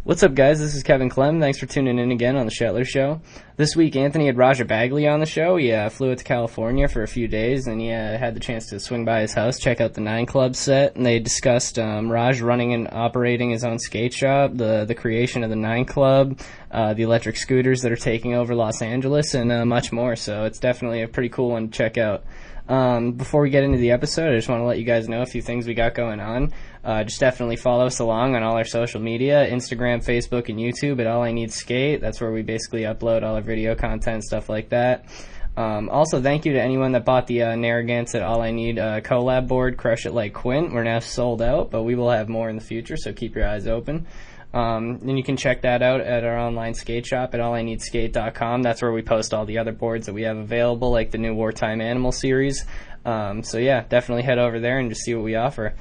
What's up, guys? This is Kevin Clem. Thanks for tuning in again on The Shetler Show. This week, Anthony had Raja Bagley on the show. He flew out to California for a few days, and he had the chance to swing by his house, check out the 9 Club set, and they discussed Raj running and operating his own skate shop, the creation of the 9 Club, the electric scooters that are taking over Los Angeles, and much more. So it's definitely a pretty cool one to check out. Before we get into the episode, I just want to let you guys know a few things we got going on. Just definitely follow us along on all our social media, Instagram, Facebook, and YouTube at All I Need Skate. That's where we basically upload all our video content, stuff like that. Also, thank you to anyone that bought the Narragansett at All I Need collab board, Crush It Like Quint. We're now sold out, but we will have more in the future, so keep your eyes open. And you can check that out at our online skate shop at allineedskate.com. That's where we post all the other boards that we have available, like the new Wartime Animal series. So yeah, definitely head over there and just see what we offer.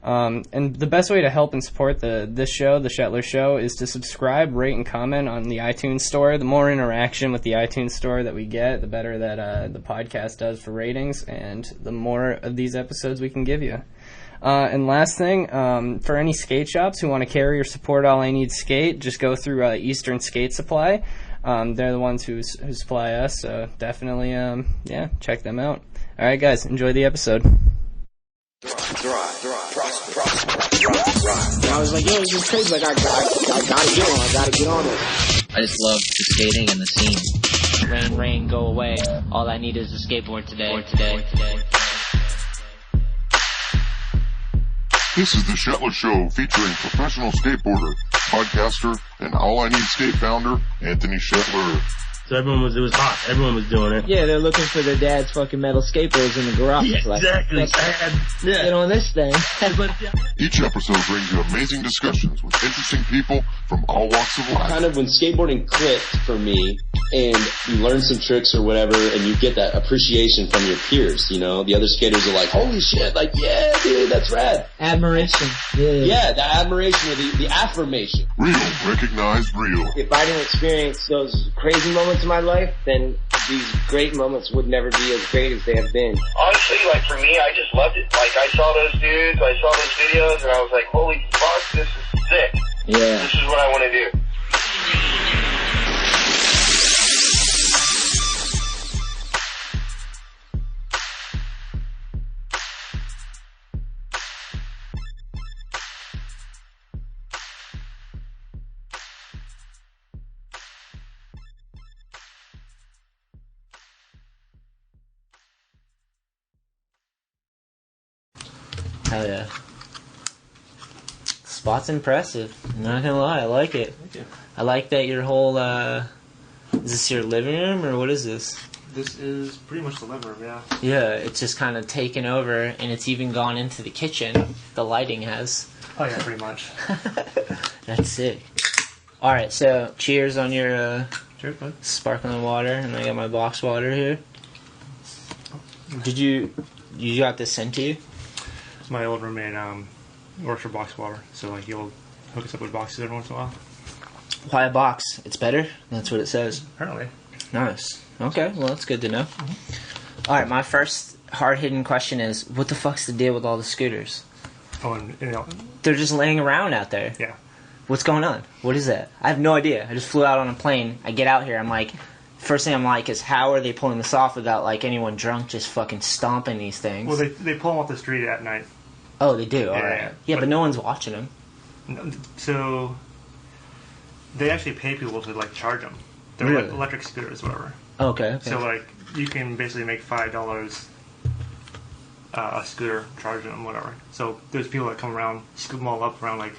And the best way to help and support this show, The Shetler Show, is to subscribe, rate, and comment on the iTunes Store. The more interaction with the iTunes Store that we get, the better that the podcast does for ratings, and the more of these episodes we can give you. And last thing, for any skate shops who want to carry or support All I Need Skate, just go through Eastern Skate Supply. They're the ones who supply us, so definitely, check them out. All right, guys, enjoy the episode. I was like, yo, this is crazy. Like, I gotta get on it. I just love the skating and the scene. Rain, go away. All I need is a skateboard today. This is The Shetler Show, featuring professional skateboarder, podcaster, and All I Need Skate founder, Anthony Shetler. So it was hot. Everyone was doing it. Yeah, they're looking for their dad's fucking metal skateboards in the garage. Yeah, like, exactly. Get on this thing. Each episode brings you amazing discussions with interesting people from all walks of life. Kind of when skateboarding clicked for me, and you learn some tricks or whatever, and you get that appreciation from your peers, you know? The other skaters are like, holy shit, like, yeah, dude, that's rad. Admiration. Yeah, the admiration or the affirmation. Real, recognized real. If I didn't experience those crazy moments in my life, then these great moments would never be as great as they have been. Honestly, like, for me, I just loved it. Like, I saw those dudes, I saw those videos, and I was like, holy fuck, this is sick. Yeah. This is what I want to do. Hell yeah. Spot's impressive. I'm not gonna lie, I like it. Thank you. I like that your whole, is this your living room, or what is this? This is pretty much the living room, yeah. Yeah, it's just kind of taken over, and it's even gone into the kitchen. The lighting has. Oh yeah, pretty much. That's sick. Alright, so cheers on your Cheers, bud. sparkling water, and I got my box water here. You got this sent to you? My old roommate works for box water, so like he'll hook us up with boxes every once in a while. Why a box? It's better? That's what it says. Apparently. Nice. Okay, well, that's good to know. Alright, my first hard-hitting question is, what the fuck's the deal with all the scooters? Oh, and you know, They're just laying around out there. yeah. What's going on? What is that? I have no idea. I just flew out on a plane. I get out here, I'm like, first thing I'm like is, how are they pulling this off without, like, anyone drunk just fucking stomping these things? Well, they pull them off the street at night. Oh, they do? Alright. Yeah. Yeah, but no one's watching them. So they actually pay people to like charge them. They're Really? like electric scooters, whatever. Okay. So like you can basically make $5 a scooter charging them, whatever. So there's people that come around, scoop them all up around like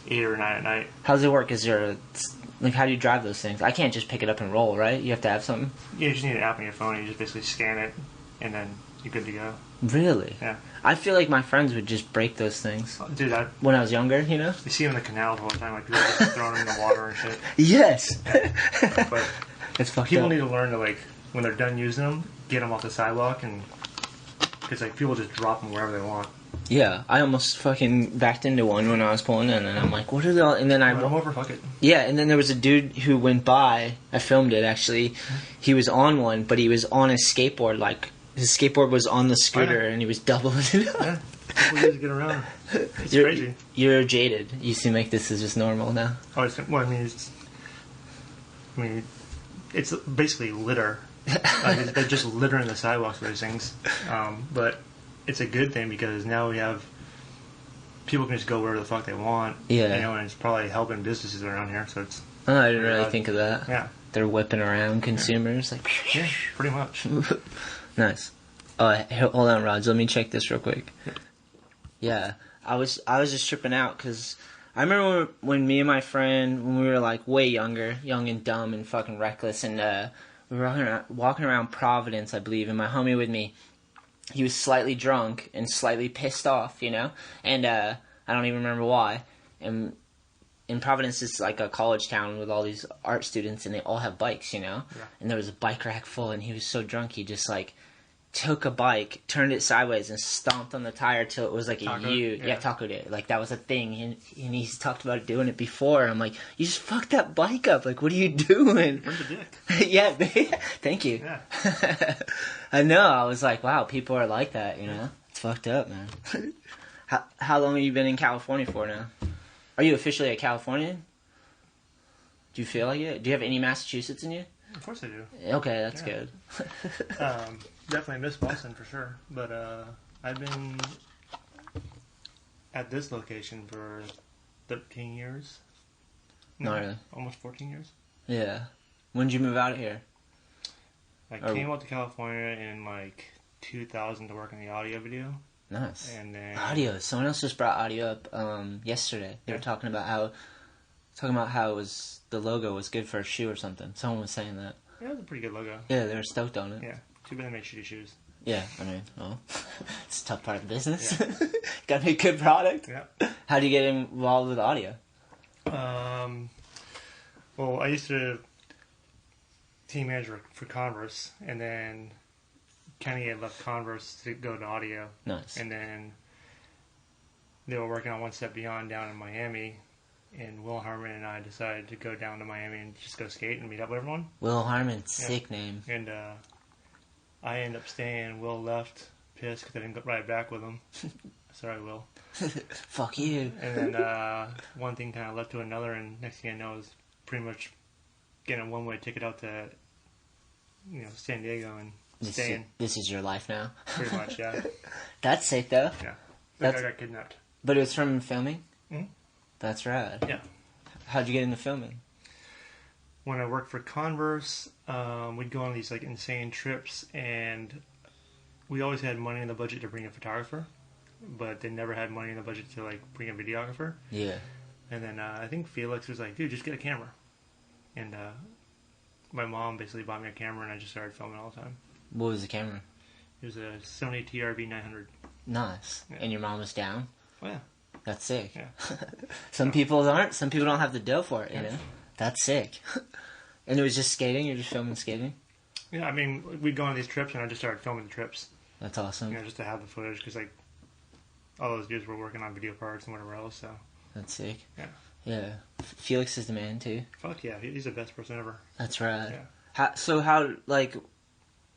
8 or 9 at night. How's it work? Is there how do you drive those things? I can't just pick it up and roll, right? You have to have something? You just need an app on your phone, and you just basically scan it, and then you're good to go. Really? Yeah. I feel like my friends would just break those things. Dude, When I was younger, you know? you see them in the canals all the time, like people just throwing them in the water and shit. Yes! But It's fucked people up. need to learn to, like, when they're done using them, get them off the sidewalk, and because like people just drop them wherever they want. Yeah, I almost fucking backed into one when I was pulling in, and I'm like, what are they all... And then Run them over, fuck it. Yeah, and then there was a dude who went by, I filmed it actually, he was on one, but he was on his skateboard, like, his skateboard was on the scooter, and he was doubling it up. Yeah, people use to get around. It's crazy. You're jaded. You seem like this is just normal now. Oh, it's basically litter. They're just littering the sidewalks with these things. But it's a good thing because now we have people can just go wherever the fuck they want. Yeah. And it's probably helping businesses around here. So it's. Oh, I didn't really think of that. Yeah. They're whipping around consumers. Yeah, pretty much. Nice. Hold on, Rods. Let me check this real quick. Yeah, I was just tripping out because I remember when me and my friend, when we were like way younger, young and dumb and fucking reckless, and we were walking around Providence, I believe, and my homie with me, he was slightly drunk and slightly pissed off, you know, and I don't even remember why. And in Providence, it's like a college town with all these art students, and they all have bikes, you know. Yeah. And there was a bike rack full, and he was so drunk, he just like took a bike, turned it sideways, and stomped on the tire till it was like Taco? a U. Yeah, tacoed it. Like that was a thing, and he's talked about doing it before. And I'm like, you just fucked that bike up. Like, what are you doing? Where's the dick? Yeah, thank you. Yeah. I know. I was like, wow, people are like that. You know, it's fucked up, man. How long have you been in California for now? Are you officially a Californian? Do you feel like it? Do you have any Massachusetts in you? Of course I do. Okay, that's good. Definitely miss Boston for sure. But I've been at this location for 13 years. No, Not really. Almost 14 years. Yeah. When did you move out of here? I came out to California in like 2000 to work on the audio video. Nice. And then Audio. Someone else just brought audio up yesterday. They were talking about how it was the logo was good for a shoe or something. Someone was saying that. Yeah, it was a pretty good logo. Yeah, they were stoked on it. Yeah. Too bad they make shitty shoes. Yeah, I mean, well, it's a tough part of the business. Yeah. Got to make good product. Yeah. How do you get involved with audio? Well, I used to team manager for Converse, and then Kenny had left Converse to go to audio. Nice. And then they were working on One Step Beyond down in Miami, and Will Harmon and I decided to go down to Miami and just go skate and meet up with everyone. Will Harmon, sick name. And I ended up staying. Will left, pissed because I didn't ride back with him. Sorry, Will. Fuck you. And then one thing kind of led to another, and next thing I know is pretty much getting a one-way ticket out to San Diego and staying. This is your life now. Pretty much, yeah. That's sick though. Yeah. That's, I got kidnapped. But it was from filming? Mm-hmm. That's rad. Yeah. How'd you get into filming? When I worked for Converse, we'd go on these like insane trips, and we always had money in the budget to bring a photographer, but they never had money in the budget to like bring a videographer. Yeah. And then I think Felix was like, dude, just get a camera. And my mom basically bought me a camera, and I just started filming all the time. What was the camera? It was a Sony TRV 900. Nice. Yeah. And your mom was down? Oh, yeah. That's sick. Yeah. Some people aren't. Some people don't have the dough for it, you know? That's sick. And it was just skating? You're just filming skating? Yeah, I mean, we'd go on these trips, and I just started filming the trips. That's awesome. Just to have the footage, because like all those dudes were working on video parts and whatever else, so. That's sick. Yeah. Yeah. Felix is the man, too. Fuck yeah, he's the best person ever. That's right. Yeah. How, like,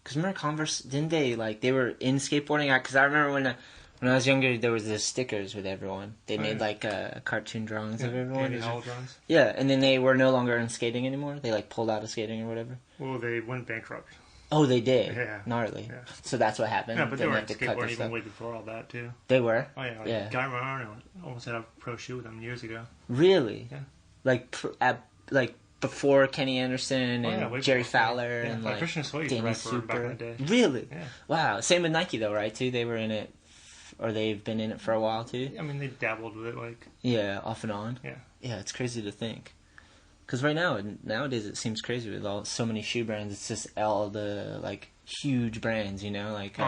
because remember Converse, didn't they, like, they were in skateboarding? Because I remember when I was younger, there was the stickers with everyone. They made, like, cartoon drawings of everyone. Drawings. Yeah, and then they were no longer in skating anymore? They, like, pulled out of skating or whatever? Well, they went bankrupt. Oh, they did? Yeah. Gnarly. Yeah. So that's what happened? Yeah, but they were in to cut skateboarding even way before all that, too. They were? Oh, yeah. Guy Marano almost had a pro shoot with them years ago. Really? Yeah. Like before Kenny Anderson and Jerry Fowler and like Christian Swayze Danny back Super. in the day. Really? Yeah. Wow. Same with Nike though, right? Too. They were in it, or they've been in it for a while too. I mean, they dabbled with it, like. Yeah, off and on. Yeah. Yeah, it's crazy to think. Because nowadays it seems crazy with so many shoe brands. It's just all the like huge brands, you know, like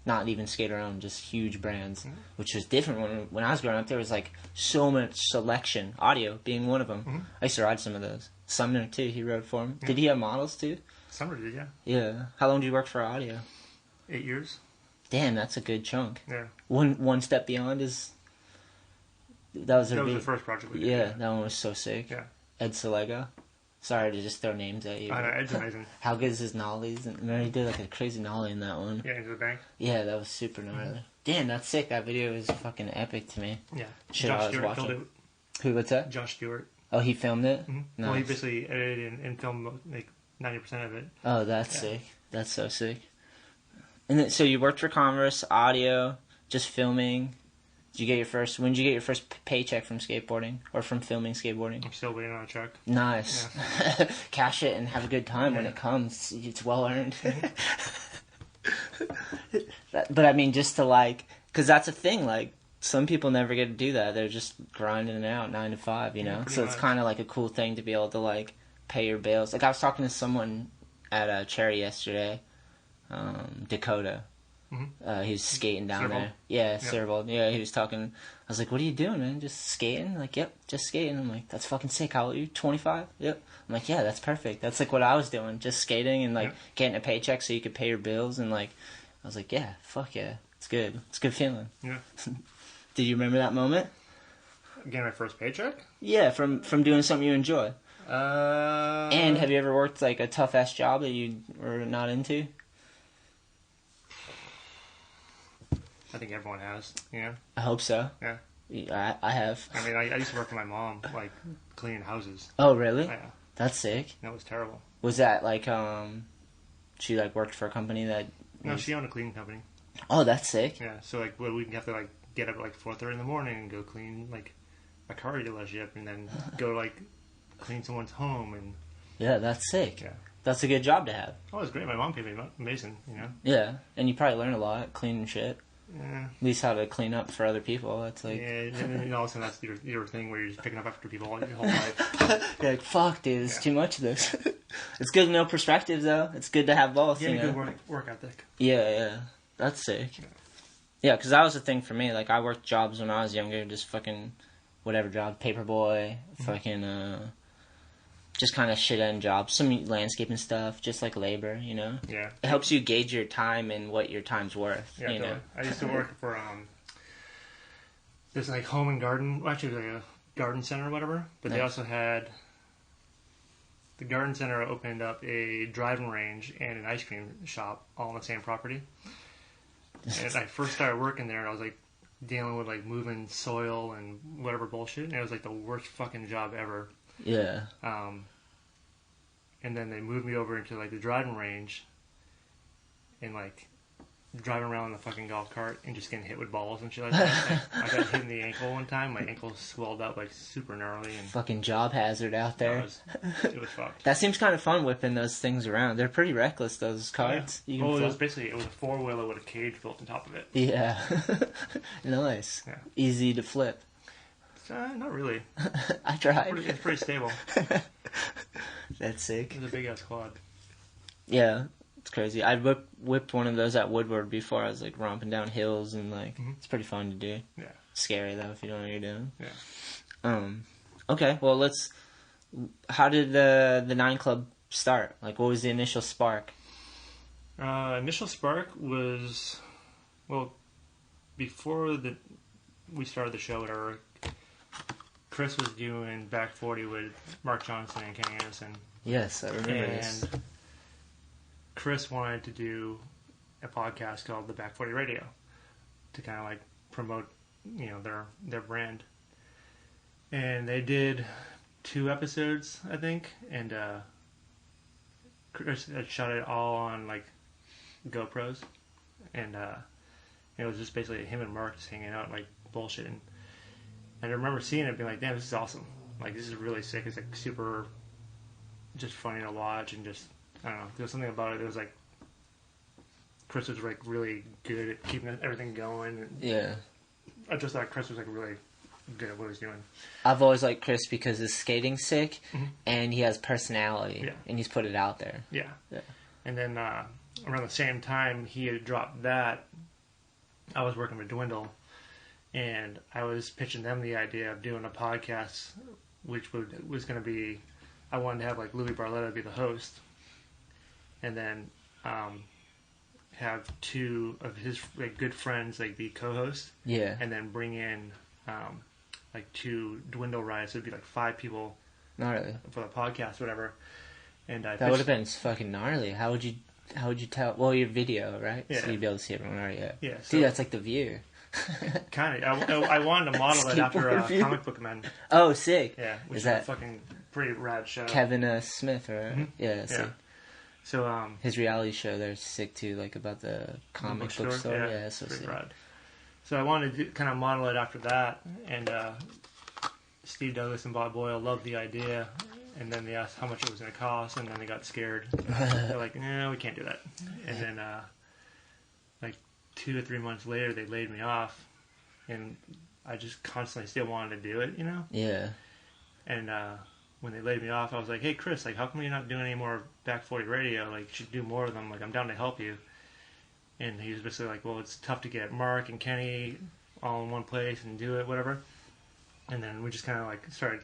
not even skater owned, just huge brands, which was different when I was growing up. There was like so much selection, audio being one of them. Mm-hmm. I used to ride some of those. Sumner too, he rode for him. Did he have models too? Sumner did, yeah. Yeah. How long did you work for audio? 8 years. Damn, that's a good chunk. Yeah. One Step Beyond that was the first project we did. Yeah, that one was so sick. Yeah. Ed Salega. Sorry to just throw names at you. I know, Ed's amazing. How good is his nollies? And remember he did like a crazy nollie in that one. Yeah, into the bank. Yeah, that was super gnarly. Damn, that's sick. That video is fucking epic to me. Yeah. Shit, Josh I was Stewart watching. filmed Who? What's that? it. Josh Stewart. Oh, he filmed it. Mm-hmm. Nice. Well, he basically edited and filmed like 90% of it. Oh, that's sick. That's so sick. And then, so you worked for Converse, audio, just filming. Did you get your first? When did you get your first paycheck from skateboarding or from filming skateboarding? I'm still waiting on a check. Nice. Yeah. Cash it and have a good time when it comes. It's well earned. But I mean, just to like, because that's a thing. Like, some people never get to do that. They're just grinding it out 9 to 5, you know? Pretty So it's much. kind of like a cool thing to be able to like pay your bills. Like, I was talking to someone at Cherry yesterday, Dakota. He was skating down Servold? there. Yeah, Yep. Servold. Yeah, he was talking. I was like, "What are you doing, man? Just skating?" Like, "Yep, just skating." I'm like, "That's fucking sick. How old are you? 25?" Yep. I'm like, "Yeah, that's perfect. That's like what I was doing, just skating and like getting a paycheck so you could pay your bills." And like, I was like, "Yeah, fuck yeah, it's good. It's a good feeling." Yeah. Did you remember that moment? Getting my first paycheck? Yeah, from doing something you enjoy. And And have you ever worked like a tough ass job that you were not into? I think everyone has, you know? I hope so. Yeah. I have. I mean, I used to work for my mom, like, cleaning houses. Oh, really? Yeah. That's sick. That was terrible. Was that like she like worked for a company that? No, she owned a cleaning company. Oh, that's sick. Yeah, so, like, we'd have to, like, get up at, like, 4:30 in the morning and go clean, like, a car dealership and then go, like, clean someone's home and... Yeah, that's sick. Yeah. That's a good job to have. Oh, it was great. My mom paid me amazing, you know? Yeah, and you probably learn a lot cleaning shit. Yeah. At least how to clean up for other people. That's like, Yeah, and all of a sudden that's your thing where you're just picking up after people your whole life. you're like, fuck, dude, it's too much of this. It's good to know perspective, though. It's good to have both. Yeah, you know? good work ethic. Yeah, that's sick. Yeah, because that was the thing for me. Like, I worked jobs when I was younger, just fucking whatever job, paperboy, fucking just kind of shit end jobs, some landscaping stuff, just like labor, you know. Yeah. It helps you gauge your time and what your time's worth. Yeah, you know. totally. I used to work for this like home and garden, well, actually like a garden center or whatever. But they also had the garden center opened up a driving range and an ice cream shop all on the same property. And I first started working there, and I was like dealing with like moving soil and whatever bullshit, and it was like the worst fucking job ever. Yeah. And then they moved me over into like the driving range, and like driving around in the fucking golf cart and just getting hit with balls and shit like that. I got hit in the ankle one time. My ankle swelled up like super gnarly, and Fucking job hazard out there. it was fucked. That seems kind of fun whipping those things around. They're pretty reckless, those carts. Yeah. You can Well, it was flip. basically it was a 4-wheeler with a cage built on top of it. Yeah. Nice. Yeah. Easy to flip. Not really. I tried. It's pretty stable. That's sick. It was a big ass quad. Yeah, it's crazy. I whipped one of those at Woodward before. I was like romping down hills and like it's pretty fun to do. Yeah. Scary though if you don't know what you're doing. Yeah. Okay, well let's. How did the 9 Club start? Like, what was the initial spark? Initial spark was, well, before we started the show, whatever. Chris was doing Back 40 with Mark Johnson and Kenny Anderson. Yes, I remember this. And Chris wanted to do a podcast called the Back 40 Radio to kind of like promote, you know, their brand. And they did 2 episodes, I think, and Chris had shot it all on like GoPros, and it was just basically him and Mark just hanging out like bullshitting. And I remember seeing it, being like, "Damn, this is awesome! Like, this is really sick. It's like super, just funny to watch, and just I don't know. There was something about it. It was like Chris was like really good at keeping everything going. And Yeah. I just thought Chris was like really good at what he was doing. I've always liked Chris because his skating's sick and he has personality and he's put it out there. Yeah. Yeah. And then around the same time he had dropped that, I was working with Dwindle, and I was pitching them the idea of doing a podcast, which was going to be, I wanted to have like Louis Barletta be the host, and then have 2 of his like good friends like be co-hosts. Yeah. And then bring in like 2 Dwindle rides. So it'd be like 5 people Gnarly. for the podcast, whatever. And I That would have been fucking gnarly. How would you How would you tell? Well, your video, right? Yeah. So you'd be able to see everyone already. Yeah. Yeah, so- Dude, that's like The View. Kind of. I wanted to model it after Skateboard View. Comic Book Men. Oh, sick. Yeah, which Is is a that fucking pretty rad show. Kevin Smith, right? Mhm. Yeah, sick. Yeah. So His reality show there's sick too, like about the comic book store. Yeah, so pretty sick. rad. So I wanted to kind of model it after that, and Steve Douglas and Bob Boyle loved the idea, and then they asked how much it was going to cost, and then they got scared. They're like, "No, we can't do that." And then, like 2 or 3 months later, they laid me off, and I just constantly still wanted to do it, you know. Yeah. And when they laid me off, I was like, "Hey, Chris, like, how come you're not doing any more Back 40 radio? Like, you should do more of them. Like, I'm down to help you." And he was basically like, "Well, it's tough to get Mark and Kenny all in one place and do it, whatever." And then we just kind of like started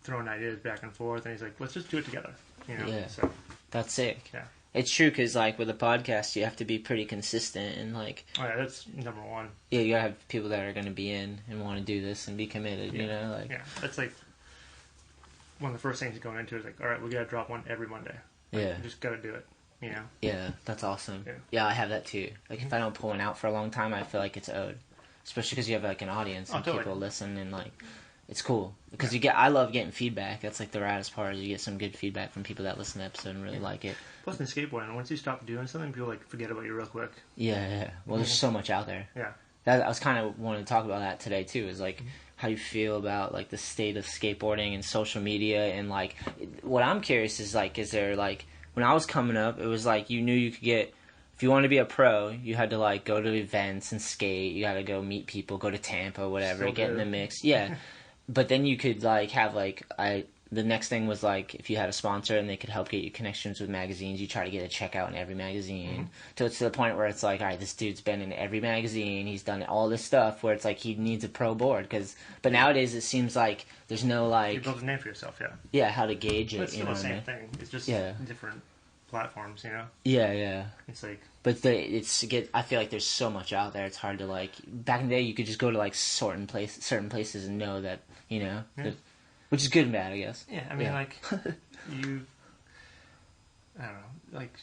throwing ideas back and forth, and he's like, "Let's just do it together," you know. Yeah. So That's sick. yeah. It's true because like with a podcast, you have to be pretty consistent and like Oh yeah, that's number one. yeah, you gotta have people that are gonna be in and want to do this and be committed. Yeah. You know, like Yeah, that's like one of the first things going into it is like, all right, we gotta drop one every Monday. Like, Yeah. we just gotta do it, you know. yeah, that's awesome. Yeah. Yeah, I have that too. Like if I don't pull one out for a long time, I feel like it's owed, especially because you have like an audience and totally. people listen and like it's cool because you get. I love getting feedback. That's like the raddest part. Is you get some good feedback from people that listen to the episode and really like it. Plus in skateboarding, once you stop doing something, people like forget about you real quick. Yeah. Well, there's so much out there. Yeah. That I was kind of wanting to talk about that today too. Is like how you feel about like the state of skateboarding and social media and like what I'm curious is like is there like when I was coming up, it was like you knew you could get. If you wanted to be a pro, you had to like go to events and skate. You had to go meet people, go to Tampa, whatever, So get in good. the mix. Yeah, but then you could like have like the next thing was like if you had a sponsor and they could help get you connections with magazines, you try to get a checkout in every magazine. So it's to the point where it's like, all right, this dude's been in every magazine. He's done all this stuff where it's like he needs a pro board. But nowadays it seems like there's no You like build a name for yourself, yeah. yeah how to gauge it. But it's You still know the what I same mean? thing. It's just Yeah. different platforms, you know. Yeah. It's like But I feel like there's so much out there. It's hard to like. Back in the day, you could just go to like certain places and know that you know, which is good and bad, I guess. yeah, I mean Yeah. like you. I don't know, like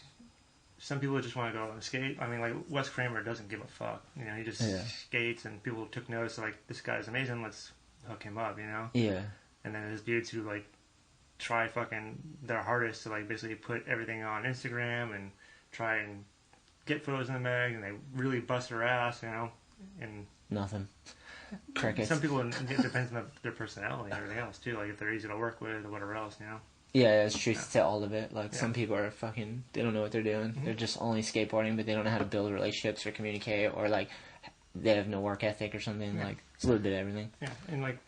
some people just want to go and skate. I mean, like Wes Kramer doesn't give a fuck. You know, he just Yeah. skates, and people took notice. Like this guy's amazing. Let's hook him up. You know. Yeah, And then there's dudes who like try fucking their hardest to like basically put everything on Instagram and try and get photos in the mag, and they really bust their ass, you know. And nothing. Crickets. some people, it depends on their personality and everything else too. Like if they're easy to work with or whatever else, you know. Yeah, it's truth to all of it. Like Yeah. some people are fucking. They don't know what they're doing. They're just only skateboarding, but they don't know how to build relationships or communicate, or like they have no work ethic or something. Yeah. Like it's a little bit of everything. Yeah, and like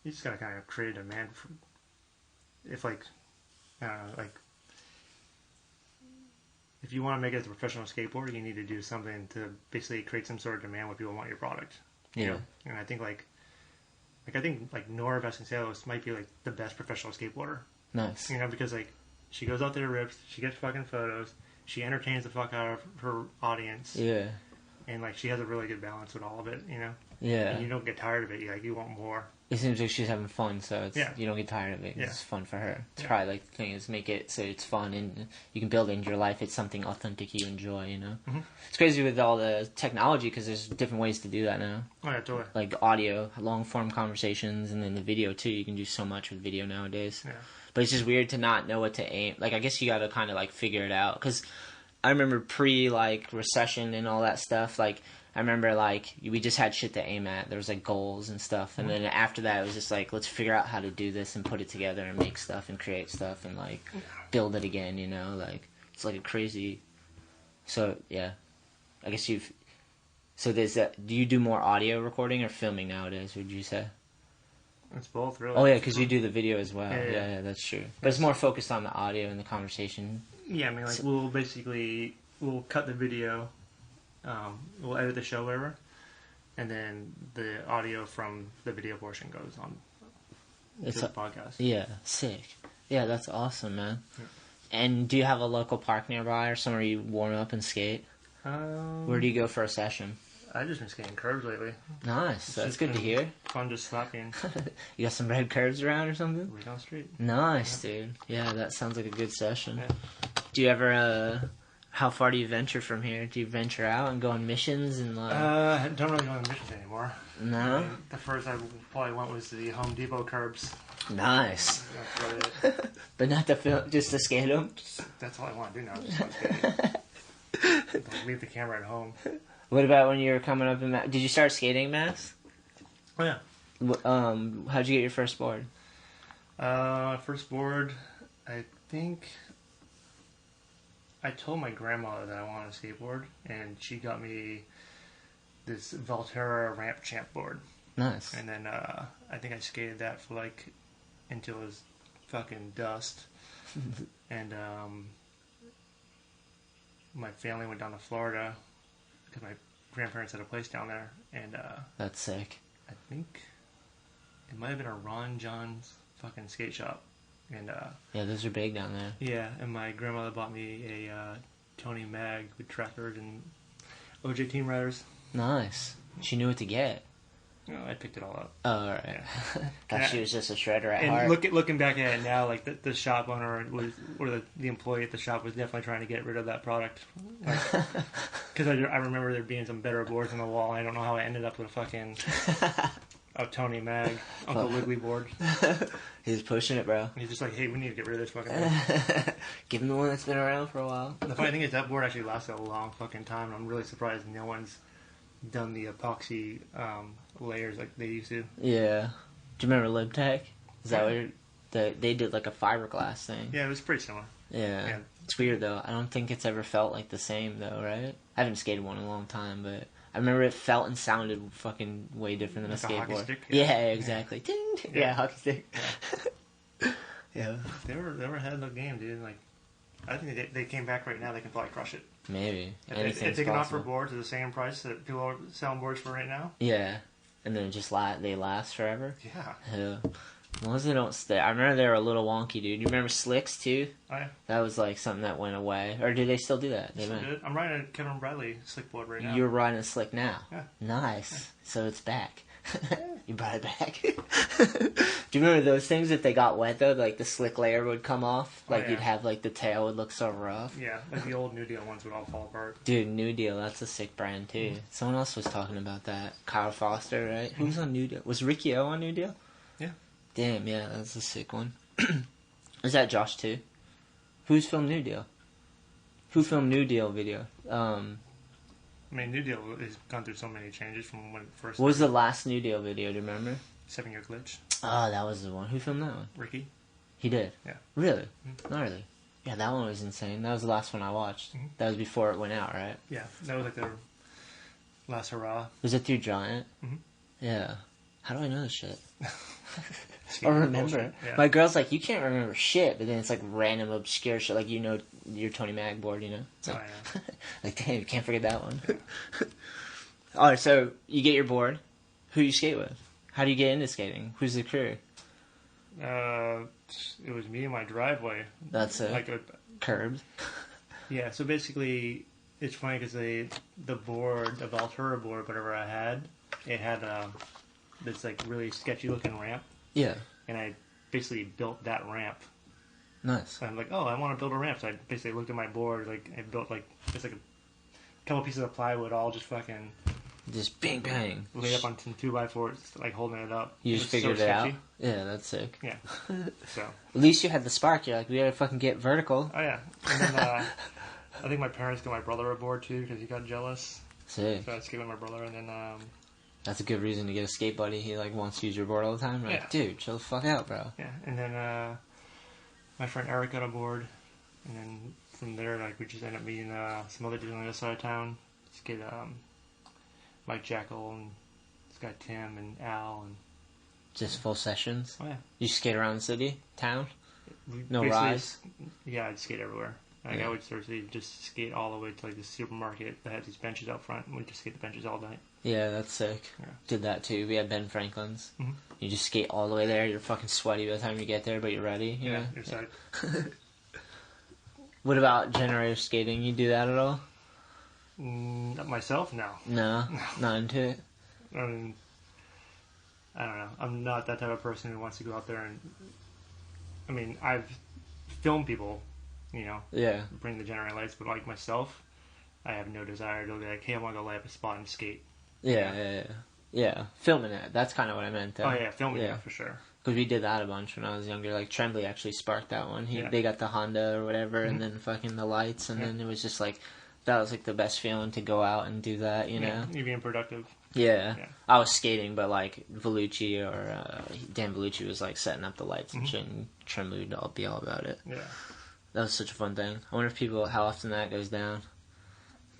you just gotta kind of create a demand for. If like, I don't know, like if you want to make it as a professional skateboarder, you need to do something to basically create some sort of demand where people want your product. You Yeah. know? And I think like Nora Vasconcelos might be like the best professional skateboarder. Nice. You know, because like she goes out there, rips, she gets fucking photos, she entertains the fuck out of her audience, Yeah. and like she has a really good balance with all of it. You know, Yeah. and you don't get tired of it. You want more. It seems like she's having fun, so it's Yeah. you don't get tired of it. 'Cause Yeah. It's fun for her. It's Yeah. probably like the thing is make it so it's fun and you can build it into your life. It's something authentic you enjoy. You know, It's crazy with all the technology because there's different ways to do that now. Oh yeah, totally. Like audio, long form conversations, and then the video too. You can do so much with video nowadays. Yeah. But it's just weird to not know what to aim. Like I guess you got to kind of like figure it out because I remember pre like recession and all that stuff. Like I remember like we just had shit to aim at. There was like goals and stuff, and then after that it was just like let's figure out how to do this and put it together and make stuff and create stuff and like build it again. You know, like it's like a crazy. So yeah, I guess you've. So there's that. Do you do more audio recording or filming nowadays? Would you say? It's both, really. Oh yeah, because you do the video as well. Yeah. Yeah, that's true. But it's more focused on the audio and the conversation. Yeah, I mean, like we'll cut the video, we'll edit the show, whatever, and then the audio from the video portion goes on It's to the a- podcast. Yeah, sick. Yeah, that's awesome, man. And do you have a local park nearby or somewhere you warm up and skate? Where do you go for a session? I've just been skating curves lately. Nice. That's just good to been hear. Fun just slapping You got some red curves around or something? way down the street. Nice, dude. Yeah, that sounds like a good session. Yeah. Do you ever, how far do you venture from here? Do you venture out and go on missions and I don't really go on missions anymore. No? I mean, the first I probably went was the Home Depot curbs. Nice. That's about it. But not to film, just to skate them? That's all I want to do now. Just want to skate. Don't leave the camera at home. What about when you were coming up in Did you start skating in Mass? Oh, yeah. How'd you get your first board? First board, I think I told my grandmother that I wanted a skateboard, and she got me this Valterra Ramp Champ board. Nice. And then I think I skated that for like until it was fucking dust. And my family went down to Florida because my grandparents had a place down there, and That's sick. I think it might have been a Ron John's fucking skate shop. And Yeah, those are big down there. yeah, and my grandmother bought me a Tony Mag with trackers and OJ Team Riders. Nice. She knew what to get. No, I picked it all up. Oh, alright. Yeah. Thought she was just a shredder at And heart. looking back at it now, like the shop owner was, or the employee at the shop was definitely trying to get rid of that product. Because I remember there being some better boards on the wall, and I don't know how I ended up with a fucking a Tony Mag Uncle Wiggly board. He's pushing it, bro. And he's just like, hey, we need to get rid of this fucking thing. Give him the one that's been around for a while. The funny thing is that board actually lasted a long fucking time, and I'm really surprised no one's done the epoxy layers like they used to. Yeah. Do you remember LibTech? Is that what they did like a fiberglass thing? Yeah, it was pretty similar. Yeah. It's weird though. I don't think it's ever felt like the same though, right? I haven't skated one in a long time, but I remember it felt and sounded fucking way different than Like a a hockey skateboard. stick? Yeah, exactly. Ding, ding. Yeah, hockey stick. Yeah. They were ahead of the game, dude. Like, I think they came back right now. They can probably crush it. Maybe. If Anything's they come out possible. for boards at the same price that people are selling boards for right now. Yeah. And then just they last forever. Yeah. Yeah. As long as they don't stay. I remember they were a little wonky, dude. You remember Slicks too? Oh yeah. That was like something that went away. Or do they still do that? They went. I'm riding a Kevin Bradley slick board right now. You're riding a Slick now. Yeah. Nice. So it's back. You brought it back. Do you remember those things if they got wet though? Like the slick layer would come off. Like yeah. you'd have like the tail would look so rough. Yeah, like the old New Deal ones would all fall apart. Dude, New Deal, that's a sick brand too. Someone else was talking about that. Kyle Foster, right? Who's on New Deal? Was Ricky O on New Deal? Yeah. Damn, yeah, that's a sick one. Is that Josh too? Who's filmed New Deal? Who filmed New Deal video? I mean, New Deal has gone through so many changes from when it first. What was the last New Deal video? Do you remember? 7-Year Glitch. Oh, that was the one. Who filmed that one? Ricky. He did? Yeah. Really? Gnarly. Yeah, that one was insane. That was the last one I watched. That was before it went out, right? Yeah, that was like their last hurrah. Was it through Giant? Mhm. Yeah. How do I know this shit? Or remember it. Yeah. My girl's like, you can't remember shit, but then it's like random obscure shit, like you know your Tony Mag board, you know? It's like, Oh, like damn, you can't forget that one. Alright, so you get your board. Who you skate with? How do you get into skating? Who's the crew? It was me in my driveway. That's it. Like Curbs. yeah, so basically, it's funny because the board, the Valterra board, whatever I had, it had this like really sketchy looking ramp, Yeah. and I basically built that ramp. Nice. So I'm like, oh, I want to build a ramp. So I basically looked at my board, like I built like just like a couple pieces of plywood, all just fucking Just bang bang. laid up on some 2x4s, like holding it up. You It just was so figured it out? sketchy. Yeah, that's sick. Yeah. So. At least you had the spark. You're like, we gotta fucking get vertical. Oh yeah. And then I think my parents got my brother aboard too because he got jealous. Sick. So I skated with my brother, and then That's a good reason to get a skate buddy. He like wants to use your board all the time. You're like, Yeah. dude, chill the fuck out, bro. yeah, and then my friend Eric got aboard, and then from there like we just ended up meeting some other dudes on the other side of town. Skate Mike Jackal and this guy Tim and Al and Just full sessions. oh yeah. You skate around the city, town. No Basically, rides? Yeah, I'd skate everywhere. Like Yeah. I would seriously just skate all the way to like the supermarket that had these benches out front, and we'd just skate the benches all night. Yeah, that's sick. Yeah. Did that too. We had Ben Franklin's. Mhm. You just skate all the way there. You're fucking sweaty by the time you get there, but you're ready. You know? You're psyched. What about generative skating? You do that at all? Not myself, no. No, not into it. I mean, I don't know. I'm not that type of person who wants to go out there and. I mean, I've filmed people you know, Yeah. bring the generative lights. But like myself, I have no desire to be like, hey, I want to go lay up a spot and skate. Yeah. Filming it. That's kind of what I meant, though. Oh yeah, filming it for sure. Because we did that a bunch when I was younger. Like, Tremblay actually sparked that one. Yeah. They got the Honda or whatever, and then fucking the lights, and then it was just like, that was like the best feeling to go out and do that, you know? You being productive. Yeah. I was skating, but like, Vellucci or Dan Vellucci was like setting up the lights and shit, and Tremblay would be all about it. Yeah. That was such a fun thing. I wonder if how often that goes down.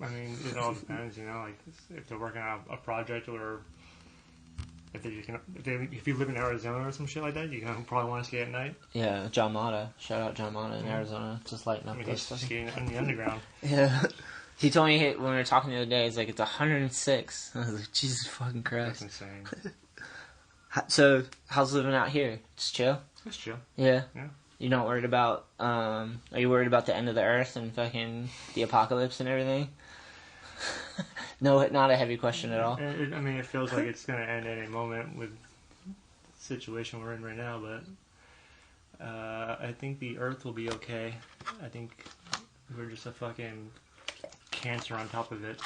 I mean, it all depends, you know, like, if they're working on a project or if you live in Arizona or some shit like that, you probably want to skate at night. Yeah, John Mata. Shout out John Mata in Arizona. Just lighting up those he's skating in the underground. Yeah. He told me when we were talking the other day, he's like, it's 106. I was like, Jesus fucking Christ. That's insane. So, how's living out here? Just chill? It's chill. Yeah? Yeah. You're not worried about, are you worried about the end of the earth and fucking the apocalypse and everything? No, not a heavy question at all. I mean, it feels like it's going to end at any moment with the situation we're in right now, but I think the earth will be okay. I think we're just a fucking cancer on top of it.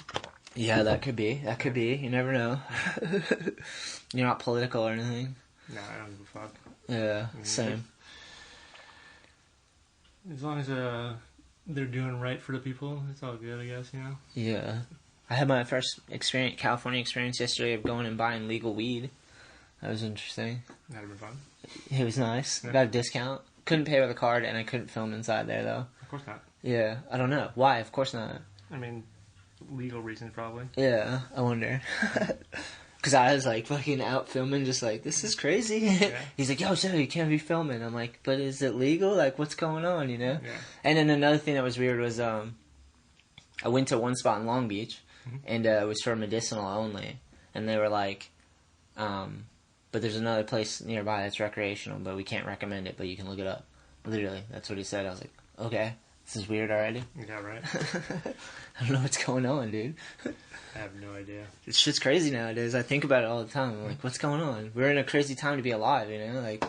Yeah, that could be. That could be. You never know. You're not political or anything. No, I don't give a fuck. Yeah, same. As long as they're doing right for the people, it's all good, I guess, you know? Yeah. I had my first California experience yesterday of going and buying legal weed. That was interesting. That'd be fun. It was nice. Yeah. Got a discount. Couldn't pay with a card, and I couldn't film inside there, though. Of course not. Yeah, I don't know. Why? Of course not. I mean, legal reasons, probably. Yeah, I wonder. Because I was, like, fucking out filming, just like, this is crazy. Yeah. He's like, yo, so you can't be filming. I'm like, but is it legal? Like, what's going on, you know? Yeah. And then another thing that was weird was, I went to one spot in Long Beach, and it was for medicinal only. And they were like, but there's another place nearby that's recreational, but we can't recommend it, but you can look it up. Literally, that's what he said. I was like, okay, this is weird already. Yeah, right. I don't know what's going on, dude. I have no idea. It's just crazy nowadays. I think about it all the time. I'm like, what's going on? We're in a crazy time to be alive, you know? Like,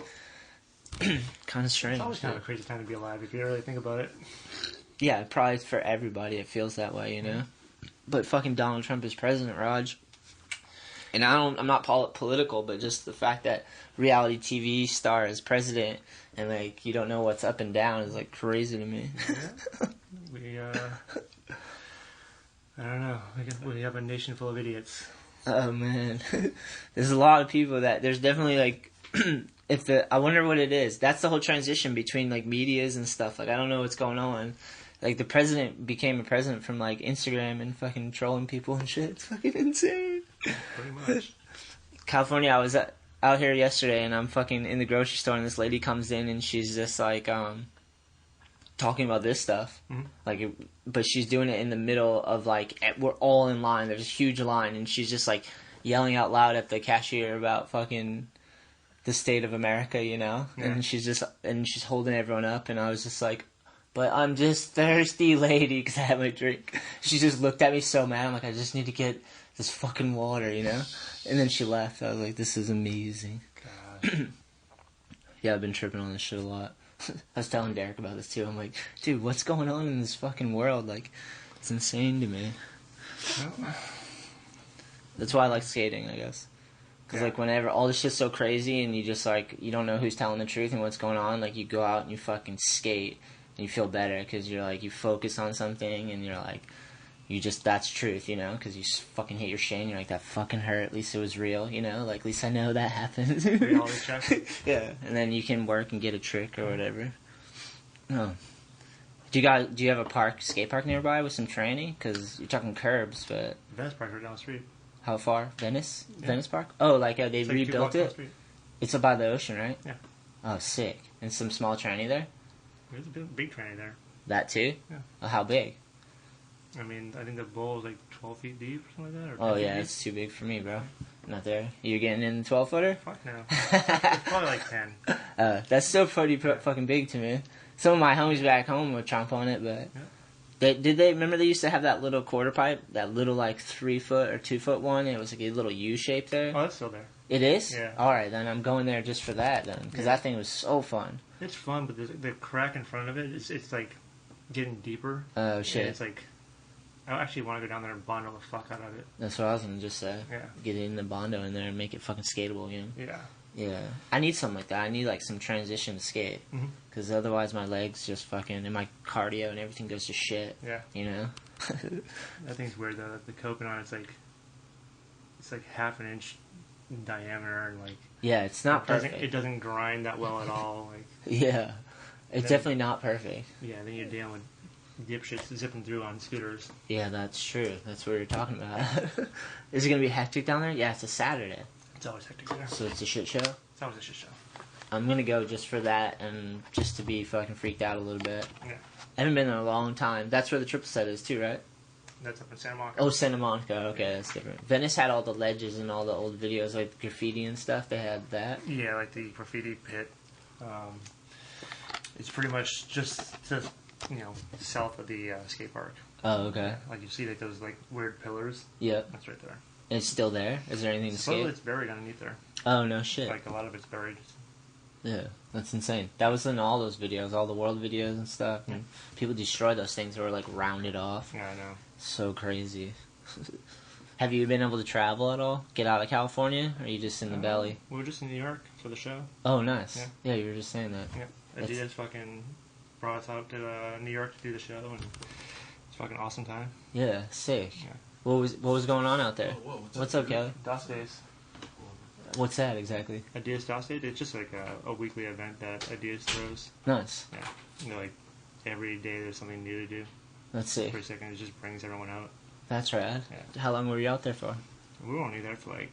kind of strange. It's always kind of a crazy time to be alive if you really think about it. Yeah, probably for everybody it feels that way, you know? But fucking Donald Trump is president, Raj. And I'm not political, but just the fact that reality TV star is president and, like, you don't know what's up and down is, like, crazy to me. Yeah. I don't know. We have a nation full of idiots. Oh, man. There's a lot of people there's definitely, like, I wonder what it is. That's the whole transition between, like, medias and stuff. Like, I don't know what's going on. Like, the president became a president from, like, Instagram and fucking trolling people and shit. It's fucking insane. Pretty much. California, I was out here yesterday, and I'm fucking in the grocery store, and this lady comes in, and she's just, like, talking about this stuff. Like, but she's doing it in the middle of, like, we're all in line. There's a huge line, and she's just, like, yelling out loud at the cashier about fucking the state of America, you know? Yeah. And she's holding everyone up, and I was just like, but I'm just thirsty, lady, because I had my drink. She just looked at me so mad. I'm like, I just need to get this fucking water, you know? And then she left. I was like, this is amazing. God. Yeah, I've been tripping on this shit a lot. I was telling Derek about this, too. I'm like, dude, what's going on in this fucking world? Like, it's insane to me. That's why I like skating, I guess. Because, like, whenever all this shit's so crazy and you just, like, you don't know who's telling the truth and what's going on, like, you go out and you fucking skate and you feel better because you're, like, you focus on something and you're, like, that's truth, you know? Because you fucking hit your shin, you're like, that fucking hurt, at least it was real, you know? Like, at least I know that happened. Yeah, and then you can work and get a trick or whatever. Oh. Do you have a skate park nearby with some training? Because you're talking curbs, but... Venice Park right down the street. How far? Venice? Yeah. Venice Park? Oh, like they it's rebuilt it? It's up by the ocean, right? Yeah. Oh, sick. And some small tranny there? There's a big tranny there. That too? Yeah. Oh, how big? I mean, I think the bowl is like 12 feet deep or something like that. Or yeah, it's too big for me, bro. Not there. You're getting in the 12-footer? Fuck no. It's probably like 10. That's still pretty fucking big to me. Some of my homies back home would chomp on it, but... Yeah. Remember they used to have that little quarter pipe? That little, like, 3-foot or 2-foot one? It was like a little U shape there. Oh, that's still there. It is? Yeah. Alright, then I'm going there just for that, then. Because that thing was so fun. It's fun, but the crack in front of it, it's like... getting deeper. Oh shit! And it's like I actually want to go down there and Bondo the fuck out of it. That's what I was gonna just say. Yeah. Get in the Bondo in there and make it fucking skatable again. Yeah. Yeah. I need something like that. I need like some transition to skate. Because otherwise my legs just fucking, and my cardio and everything goes to shit. Yeah. You know? That thing's weird though. The coping on it's like half an inch in diameter and like. Yeah, it's not perfect. It doesn't grind that well at all. Like. Yeah. It's definitely not perfect. Yeah, then you're dealing with dipshits zipping through on scooters. Yeah, that's true. That's what you're talking about. Is it going to be hectic down there? Yeah, it's a Saturday. It's always hectic there. So it's a shit show? It's always a shit show. I'm going to go just for that and just to be fucking freaked out a little bit. Yeah. I haven't been in a long time. That's where the triple set is too, right? That's up in Santa Monica. Oh, Santa Monica. Okay, that's different. Venice had all the ledges and all the old videos, like graffiti and stuff. They had that. Yeah, like the graffiti pit. It's pretty much just south of the skate park. Oh, okay. Like you see like those like weird pillars. Yep. That's right there. And it's still there? Is there anything to Supposedly skate? it's buried underneath there. Oh, no shit. Like a lot of it's buried. Yeah, that's insane. That was in all those videos, all the world videos and stuff. And people destroyed those things that were like rounded off. Yeah, I know. So crazy. Have you been able to travel at all? Get out of California? Or are you just in the belly? We were just in New York for the show. Oh, nice. Yeah, you were just saying that. Yeah. Adidas fucking brought us out to New York to do the show, and it's fucking awesome time. Yeah, sick. Yeah. What was going on out there? What's up, Kelly? DOS Days. What's that exactly? Adidas DOS Days? It's just like a weekly event that Adidas throws. Nice. Yeah. Like every day there's something new to do. That's sick. For a second, it just brings everyone out. That's rad. Yeah. How long were you out there for? We were only there for like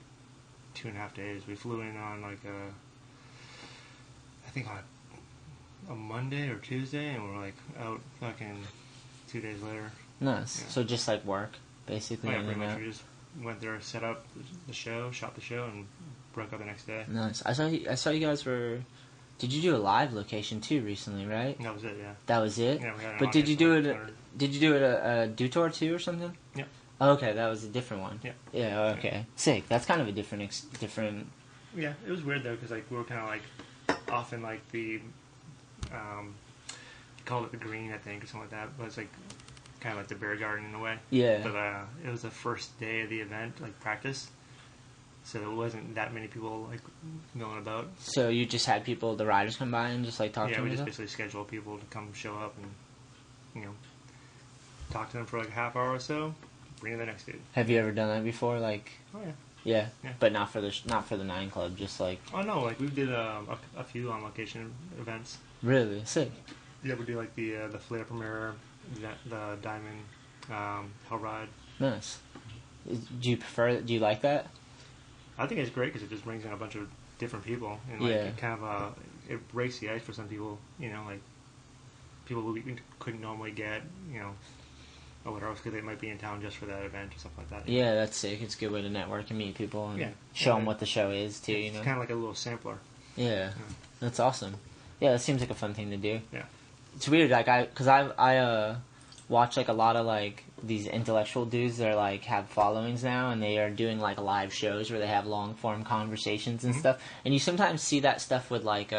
2.5 days. We flew in on like I think on a Monday or Tuesday, and we were like out fucking 2 days later. Nice. Yeah. So just like work, basically. Oh, yeah, pretty much. We just went there, set up the show, shot the show, and broke up the next day. Nice. I saw you guys were. Did you do a live location too recently? Right. That was it. Yeah. That was it. Yeah, we had an but did you audience do of it? 100. Did you do it a do tour too or something? Yeah. Okay, that was a different one. Yeah. Yeah. Okay. Sick. That's kind of a different. Yeah, it was weird though because like we were kind of like off in like the called it the green I think or something like that, but it's like kind of like the bear garden in a way. Yeah. But it was the first day of the event, like practice, so there wasn't that many people like going about. So you just had people, the riders, come by and just like talk to them. Yeah, we just basically scheduled people to come show up and talk to them for like a half hour or so. Bring in the next dude. Have you ever done that before? Like. Oh yeah. Yeah. Yeah. But not for the 9 Club. Just like. Oh no, like we did a few on location events. Really sick. Yeah, we do like the Flare premiere, the Diamond, Hell Ride. Nice. Do you like that? I think it's great because it just brings in a bunch of different people and like it kind of it breaks the ice for some people. Like people who we couldn't normally get. Or whatever, because they might be in town just for that event or something like that. Yeah, that's sick. It's a good way to network and meet people and show them what the show is too. It's kind of like a little sampler. Yeah, that's awesome. Yeah, that seems like a fun thing to do. Yeah, it's weird. Like I watch like a lot of like these intellectual dudes that are like have followings now, and they are doing like live shows where they have long form conversations and stuff. And you sometimes see that stuff with like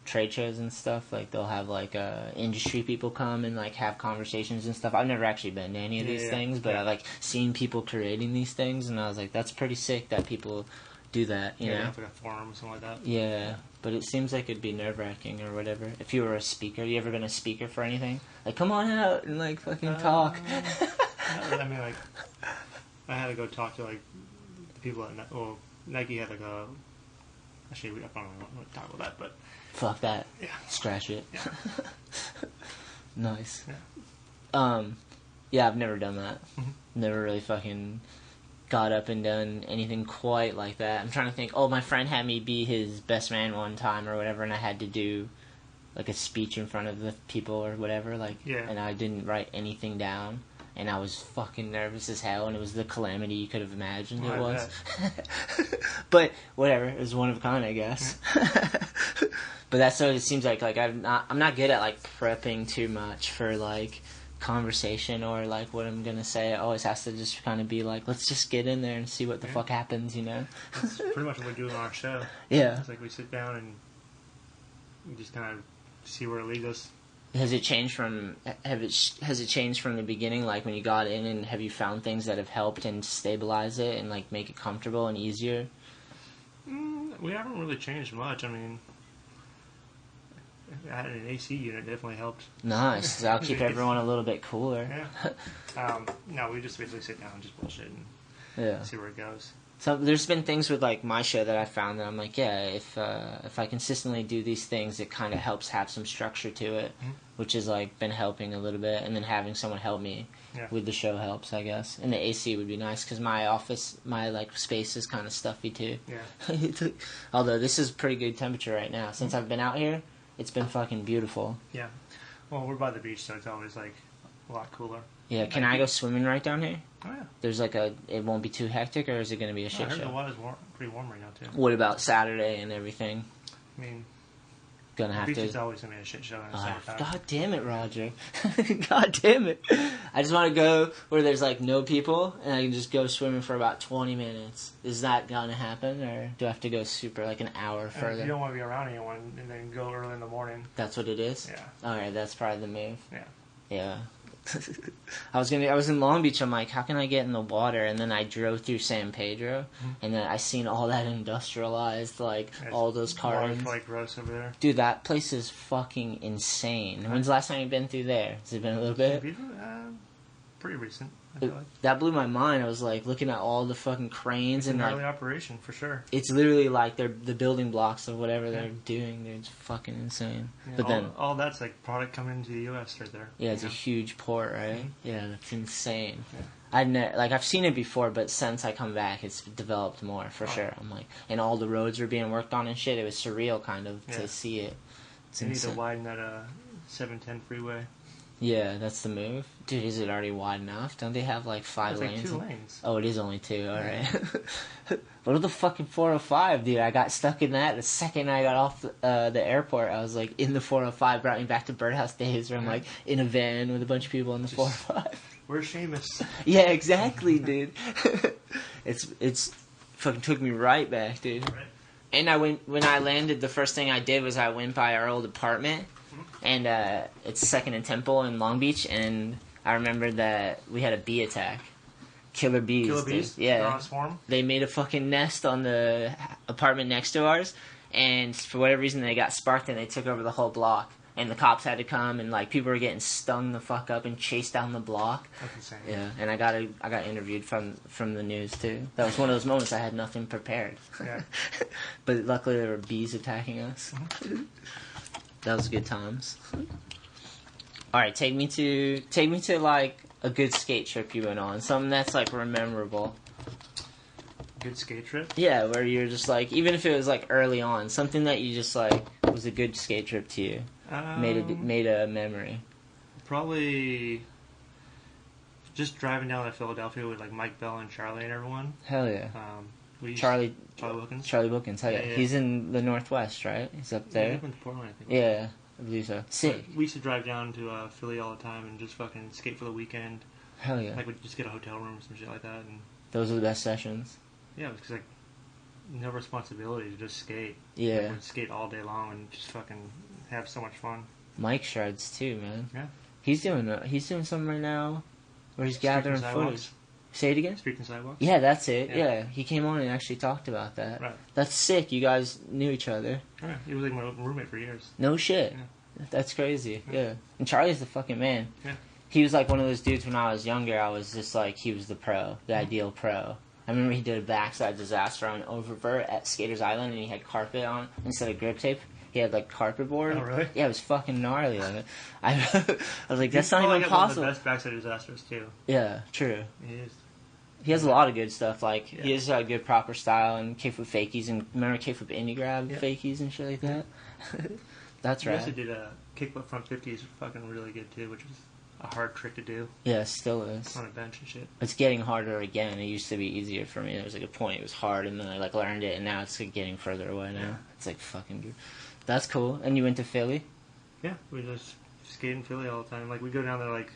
trade shows and stuff. Like they'll have like industry people come and like have conversations and stuff. I've never actually been to any of these things, but I've like seen people creating these things, and I was like, that's pretty sick that people do that. You know, have like a forum or something like that. Yeah, but it seems like it'd be nerve wracking or whatever. If you were a speaker, you ever been a speaker for anything? Like, come on out and like fucking talk. I mean, like, I had to go talk to like the people at Nike had like a. Actually, I don't want to talk about that, but. Fuck that. Yeah. Scratch it. Yeah. Nice. Yeah. Yeah, I've never done that. Never really fucking got up and done anything quite like that. I'm trying to think. Oh, my friend had me be his best man one time or whatever, and I had to do like a speech in front of the people or whatever. Like, and I didn't write anything down. And I was fucking nervous as hell, and it was the calamity you could have imagined it was. But whatever, it was one of a kind, I guess. But that's what it seems like I'm not good at like prepping too much for like conversation or like what I'm gonna say. It always has to just kind of be like, let's just get in there and see what the fuck happens, you know? That's pretty much what we do on our show. Yeah. It's like we sit down and we just kind of see where it leads us. Has it changed from has it changed from the beginning? Like when you got in, and have you found things that have helped and stabilize it and like make it comfortable and easier? We haven't really changed much. I mean, adding an AC unit definitely helped. Nice. That'll keep everyone a little bit cooler. Yeah. No, we just basically sit down and just bullshit and see where it goes. So there's been things with like my show that I found that I'm like, yeah, if I consistently do these things, it kind of helps have some structure to it, which has like been helping a little bit. And then having someone help me with the show helps, I guess. And the AC would be nice because my office, my like space is kind of stuffy too. Yeah. Although this is pretty good temperature right now. Since I've been out here, it's been fucking beautiful. Yeah. Well, we're by the beach, so it's always like a lot cooler. Yeah. Can I go swimming right down here? Oh yeah. There's like it won't be too hectic, or is it going to be a shit I heard show? the water's pretty warm right now too. What about Saturday and everything? I mean, Gonna have beach to. is always gonna be a shit show in the summertime. God damn it, Roger. God damn it. I just want to go where there's like no people and I can just go swimming for about 20 minutes. Is that gonna happen, or do I have to go super like an hour And further? you don't want to be around anyone and then go early in the morning. That's what it is? Yeah. Alright, that's probably the move. Yeah. Yeah. I was in Long Beach. I'm like, how can I get in the water? And then I drove through San Pedro, and then I seen all that industrialized, like all those cars. Water's like gross over there. Dude, that place is fucking insane. When's the last time you've been through there? Has it been a little bit? Pretty recent. I feel like. That blew my mind. I was like looking at all the fucking cranes and Early like operation for sure. it's literally like they're the building blocks of whatever they're doing. They're just fucking insane. Yeah, But then all that's like product coming into the U.S. right there. yeah, it's a huge port, right? Yeah, that's insane. Yeah. I've seen it before, but since I come back, it's developed more for sure. I'm like, and all the roads are being worked on and shit. It was surreal, kind of, to see it. It's They need insane. to widen that 710 freeway. Yeah, that's the move. Dude, is it already wide enough? Don't they have like 5 It's lanes? like 2 lanes. Oh, it is only 2, alright. What about the fucking 405, dude? I got stuck in that the second I got off the airport. I was like in the 405, brought me back to Birdhouse days where I'm like in a van with a bunch of people in the 405. Where's Seamus? Yeah, exactly, dude. It's fucking took me right back, dude. Right. And when I landed, the first thing I did was I went by our old apartment, and it's 2nd and Temple in Long Beach, and I remember that we had a bee attack. Killer bees. Killer bees? Dude. Yeah. They're on a swarm? They made a fucking nest on the apartment next to ours, and for whatever reason they got sparked and they took over the whole block. And the cops had to come, and like people were getting stung the fuck up and chased down the block. That's insane. Yeah, and I got interviewed from the news too. That was one of those moments I had nothing prepared. Yeah. But luckily there were bees attacking us. That was good times. All right, take me to like a good skate trip you went on, something that's like memorable. Good skate trip? Yeah, where you're just like, even if it was like early on, something that you just like was a good skate trip to you, made a memory. Probably just driving down to Philadelphia with like Mike Bell and Charlie and everyone. Hell yeah. Charlie Wilkins. Charlie Wilkins, hell yeah. Yeah. He's in the Northwest, right? He's up Yeah, there. he went to Portland, I think. Yeah, I believe so. Sick. We used to drive down to Philly all the time and just fucking skate for the weekend. Hell yeah. Like we'd just get a hotel room or some shit like that. And Those are the best sessions. yeah, it was like no responsibility to just skate. Yeah. Like, we'd skate all day long and just fucking have so much fun. Mike Shards too, man. Yeah. He's doing something right now where he's gathering Streets and footage. Sidewalks. Say it again? Streets and Sidewalks? Yeah, that's it. Yeah. Yeah. He came on and actually talked about that. Right. That's sick. You guys knew each other. Yeah, he was like my roommate for years. No shit. Yeah. That's crazy. Yeah. And Charlie's the fucking man. Yeah. He was like one of those dudes when I was younger. I was just like, he was the pro, the ideal pro. I remember he did a backside disaster on Oververt at Skaters Island, and he had carpet on instead of grip tape. He had like carpet board. Oh, really? Yeah, it was fucking gnarly. Like, I was like, that's He's not probably even got possible. one of the best backside disasters too. Yeah, true. He is. He has a lot of good stuff. Like Yeah. he has good proper style and kickflip fakies, and remember kickflip indie grab Yeah. fakies and shit like that. That's He right. also did a kickflip front 50s, fucking really good too, which was a hard trick to do Yeah, it still is. on a bench and shit. It's getting harder again. It used to be easier for me. There was like a point it was hard, and then I like learned it, and now it's like getting further away now. Yeah. It's like fucking good. That's cool. And you went to Philly? Yeah, we just skate in Philly all the time. Like we go down there like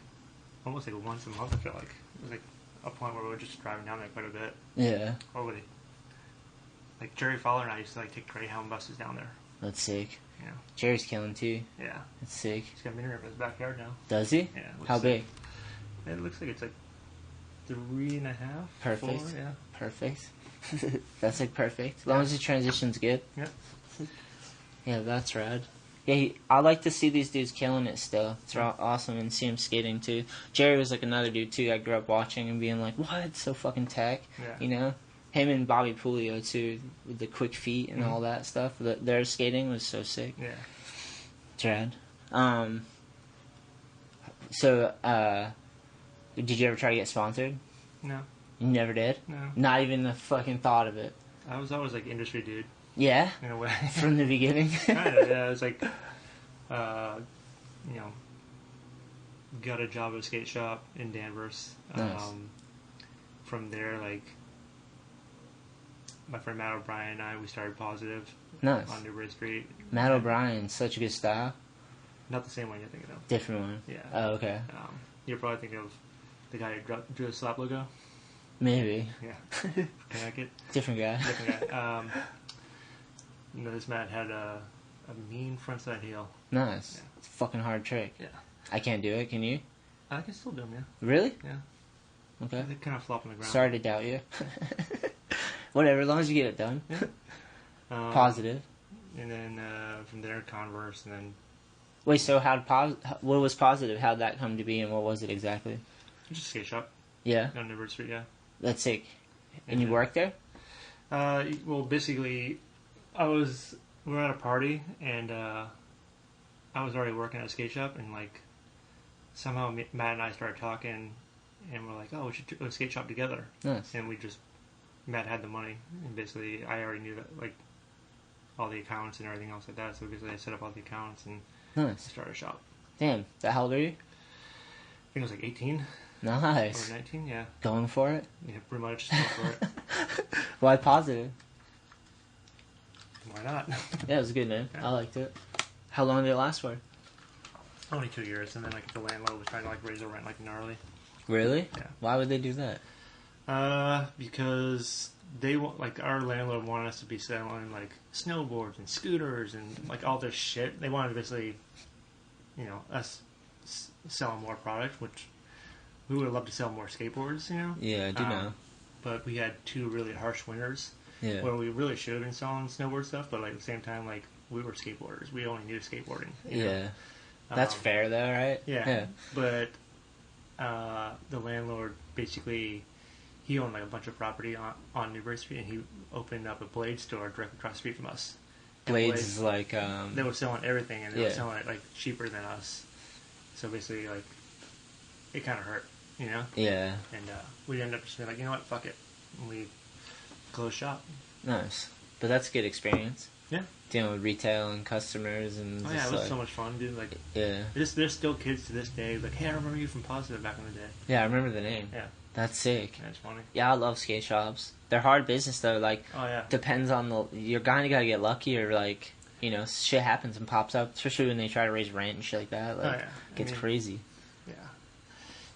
almost like once a month. I feel like it was like a point where we were just driving down there quite a bit. Yeah. Like Jerry Fowler and I used to like take Greyhound buses down there. That's sick. Yeah. Jerry's killing too. Yeah. That's sick. He's got a mini ramp in his backyard now. Does he? Yeah. How big? It looks like it's like 3.5. Perfect. 4, yeah. Perfect. That's like perfect. As long as the transition's good. Yeah. Yeah, that's rad. Yeah, I like to see these dudes killing it still. It's awesome, and see him skating too. Jerry was like another dude too I grew up watching and being like, what? So fucking tech. Yeah. You know? Him and Bobby Pulio too, with the quick feet and all that stuff. Their skating was so sick. Yeah. It's rad. So, did you ever try to get sponsored? No. You never did? No. Not even the fucking thought of it. I was always like industry dude. Yeah? In a way. From the beginning? Kind of, yeah. It was like, you know, got a job at a skate shop in Danvers. Nice. From there, like, my friend Matt O'Brien and I, we started Positive. Nice. On Newbury Street. Matt O'Brien, such a good style. Not the same one you're thinking of. Different one. Yeah. Oh, okay. You're probably thinking of the guy who drew the slap logo. Maybe. Yeah. Connecticut. Different guy. Different guy. This Matt had a mean frontside heel. Nice. Yeah. It's a fucking hard trick. Yeah. I can't do it. Can you? I can still do them, yeah. Really? Yeah. Okay. They kind of flop on the ground. Sorry to doubt you. Whatever, as long as you get it done. Yeah. Positive. And then from there, Converse, and then... Wait, so what was Positive? How'd that come to be, and what was it exactly? Just a skate shop. Yeah? On Newbury Street, yeah. That's sick. And you worked there? Well, basically, we were at a party, and I was already working at a skate shop, and like somehow Matt and I started talking, and we're like, oh, we should do a skate shop together. Nice. And Matt had the money, and basically I already knew that, like, all the accounts and everything else like that, so basically I set up all the accounts and started a shop. Damn, how old are you? I think I was like 18. Nice. Or 19, yeah. Going for it? Yeah, pretty much. Going for it. Why Positive? Why not? Yeah, it was a good name. Yeah. I liked it. How long did it last for? Only 2 years, and then like the landlord was trying to like raise the rent like gnarly. Really? Yeah. Why would they do that? Because they want, like, our landlord wanted us to be selling like snowboards and scooters and like all this shit. They wanted to basically, you know, us selling more product, which we would have loved to sell more skateboards, you know. Yeah, I do know. But we had 2 really harsh winters. Yeah. Where we really should have been selling snowboard stuff, but like at the same time, like we were skateboarders. We only knew skateboarding. You know? That's fair though, right? Yeah. But the landlord basically, he owned like a bunch of property on Newbury Street, and he opened up a blade store directly across the street from us. Blades is like they were selling everything, and they were selling it like cheaper than us. So basically, like, it kind of hurt, you know. Yeah. And we ended up just being like, you know what, fuck it, and we closed shop. Nice, but that's a good experience. Yeah. Dealing with retail and customers and. Oh yeah, it was so much fun, dude. Like, yeah. There's still kids to this day like, hey, I remember you from Positive back in the day. Yeah, I remember the name. Yeah. That's sick. That's funny. Yeah, I love skate shops. They're hard business though. Like, oh yeah, depends on you're kind of gotta get lucky, or like, you know, shit happens and pops up, especially when they try to raise rent and shit like that. Like, it gets crazy. Yeah.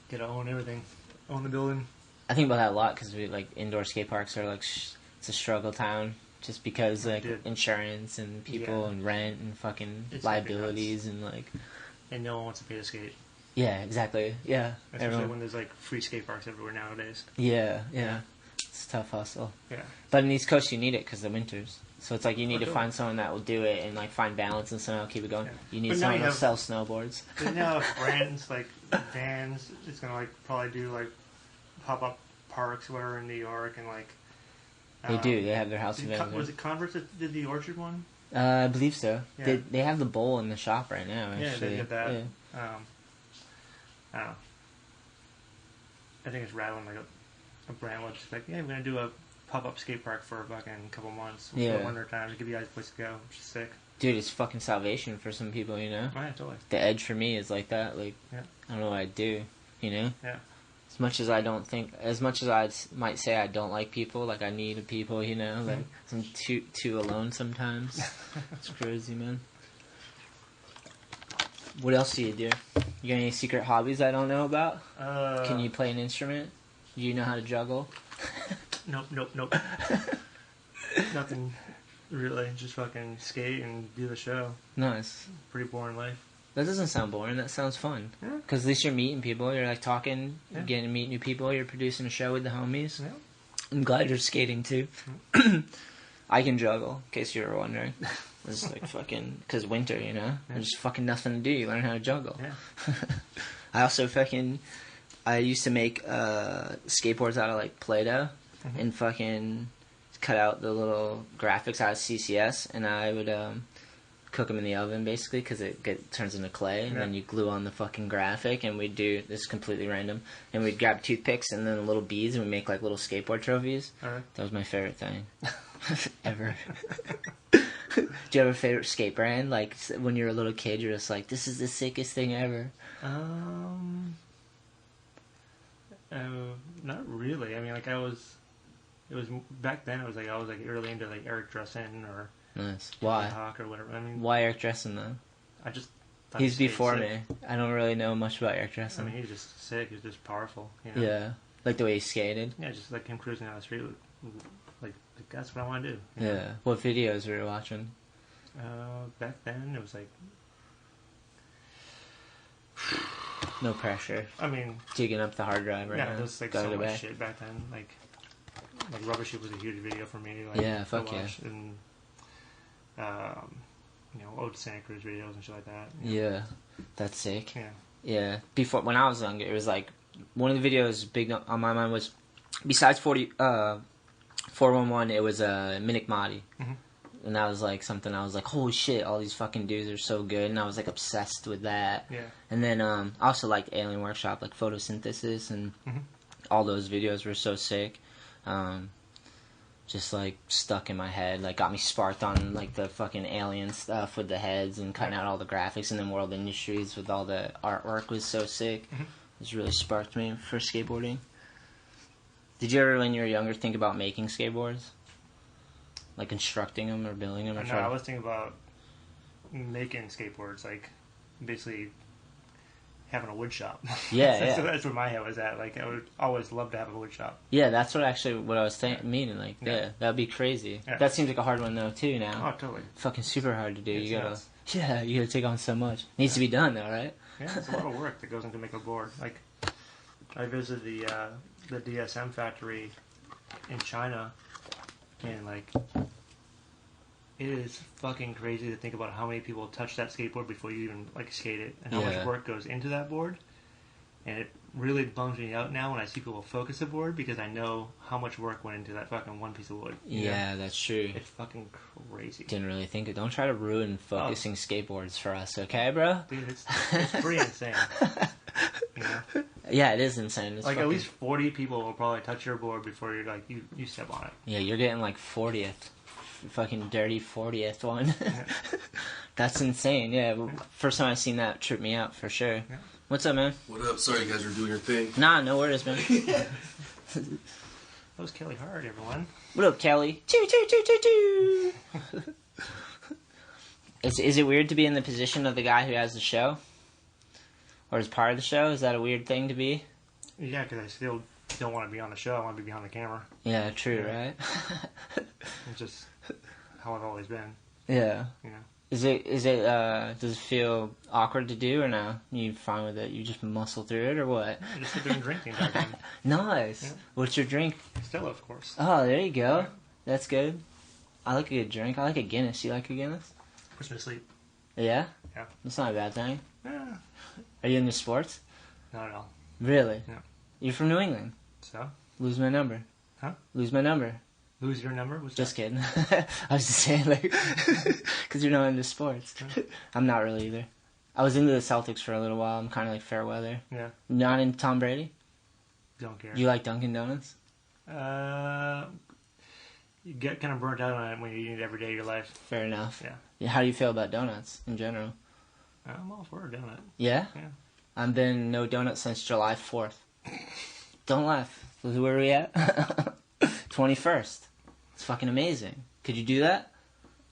Gotta own everything. Own the building. I think about that a lot because we like indoor skate parks are like it's a struggle town. Just because, like, insurance and people and rent and fucking liabilities and, like... And no one wants to pay to skate. Yeah, exactly. Yeah. Especially when there's, like, free skate parks everywhere nowadays. Yeah, yeah. It's a tough hustle. Yeah. But in the East Coast, you need it because of the winters. So it's like you need to find someone that will do it and, like, find balance and somehow keep it going. Yeah. You need someone to sell snowboards. But now brands, like, Vans, it's going to, like, probably do, like, pop-up parks, whatever, in New York and, like... They do. They have their house event. Was it Converse that did the Orchard one? I believe so. Yeah. They have the bowl in the shop right now, actually. Yeah, they did that. Yeah. I don't know. I think it's rad when like a brand was just like, yeah, we're going to do a pop-up skate park for a fucking couple months. For winter time to give you guys a place to go, which is sick. Dude, it's fucking salvation for some people, you know? Oh, yeah, totally. The edge for me is like that. Like, I don't know what I'd do, you know? Yeah. As much as I might say I don't like people, like I need people, you know, like I'm too alone sometimes. It's crazy, man. What else do? You got any secret hobbies I don't know about? Can you play an instrument? Do you know how to juggle? Nope. Nothing Really, just fucking skate and do the show. Nice. Pretty boring life. That doesn't sound boring. That sounds fun. Yeah. Because at least you're meeting people. You're like talking, Yeah. getting to meet new people. You're producing a show with the homies. Yeah. I'm glad you're skating too. I can juggle, in case you were wondering. It's like fucking, because winter, you know? There's fucking nothing to do. You learn how to juggle. Yeah. I also I used to make skateboards out of like Play-Doh and fucking cut out the little graphics out of CCS, and I would cook them in the oven basically because it turns into clay, and then you glue on the fucking graphic, and we'd do this completely random, and we'd grab toothpicks and then little beads, and we'd make like little skateboard trophies. Alright. That was my favorite thing ever. Do you have a favorite skate brand? Like when you're a little kid, you're just like, this is the sickest thing ever. Not really. I mean, like back then. It was like I was like early into like Eric Dressen or Nice. Why? Hawk or whatever. I mean, Why Eric Dressen though? I just thought He's he skated before sick. me. I don't really know much about Eric Dressen. I mean, he's just sick. He's just powerful. You know? Yeah, like the way he skated. Yeah, just like him cruising down the street. Like that's what I want to do. you know? Yeah. What videos were you watching? Back then it was like, No pressure. I mean, Digging up the hard drive right yeah, now. there was like Gotta so go much back. shit back then. Like Rubber Sheep was a huge video for me. Like, Yeah, to fuck yeah. watch. And Ode to Santa Cruz videos and shit like that. you know? Yeah, that's sick. Yeah. Yeah. Before, when I was younger, it was like one of the videos big on my mind was besides 411. It was Minik Mahdi. Mhm. And that was like something I was like, holy shit, all these fucking dudes are so good, and I was like obsessed with that. Yeah. And then I also liked Alien Workshop, like photosynthesis, and all those videos were so sick. Just like stuck in my head, like got me sparked on like the fucking alien stuff with the heads and cutting out all the graphics, and then World Industries with all the artwork was so sick. It's really sparked me for skateboarding. Did you ever, when you were younger, think about making skateboards? Like constructing them or building them? Or No, I was thinking about making skateboards, like basically having a wood shop. Yeah, So yeah. that's where my head was at. Like I would always love to have a wood shop. Yeah, that's what I was meaning. Like, yeah, that'd be crazy. Yeah. That seems like a hard one though too. Now, Oh, totally. fucking super hard to do. It's You gotta, nuts. you gotta take on so much. Needs to be done though, right? Yeah, it's a lot of work that goes into making a board. Like I visited the DSM factory in China, and like it is fucking crazy to think about how many people touch that skateboard before you even like skate it, and how Yeah. much work goes into that board. And it really bums me out now when I see people focus a board, because I know how much work went into that fucking one piece of wood. you know? Yeah, that's true. It's fucking crazy. Didn't really think it. Don't try to ruin focusing skateboards for us, okay, bro? Dude, it's pretty insane. You know? Yeah, it is insane. It's Like fucking, at least 40 people will probably touch your board before you're like you step on it. yeah, you're getting like 40th, fucking dirty 40th one. That's insane. Yeah, first time I seen that tripped me out for sure. Yeah. What's up, man? What up? Sorry, you guys are doing your thing. Nah, no worries, man. That was Kelly Hart, everyone. What up, Kelly? Choo choo choo choo choo. Is it weird to be in the position of the guy who has the show, or is part of the show? Is that a weird thing to be? Yeah, because I still don't want to be on the show. I want to be behind the camera. Yeah, true, Yeah. right? It's just how I've always been. Yeah. You know. Does it does it feel awkward to do or no? You fine with it? You just muscle through it or what? I just sit there and drink the entire time. Nice. Yeah. What's your drink? Stella, of course. Oh, there you go. That's good. I like a good drink. I like a Guinness. You like a Guinness? Puts me to sleep. Yeah? Yeah. That's not a bad thing. Yeah, Are you into sports? not at all. Really? Yeah. You're from New England. So, Lose my number. Huh? Lose my number. lose your number? What's Just that? kidding. I was just saying, like, because you're not into sports. I'm not really either. I was into the Celtics for a little while. I'm kind of like fair weather. Yeah, Not into Tom Brady? don't care. You like Dunkin' Donuts? You get kind of burnt out on it when you eat it every day of your life. Fair enough. Yeah. How do you feel about donuts in general? I'm all for a donut. Yeah? Yeah. I've been no donut since July 4th. Don't laugh. Where are we at? 21st. It's fucking amazing. Could you do that?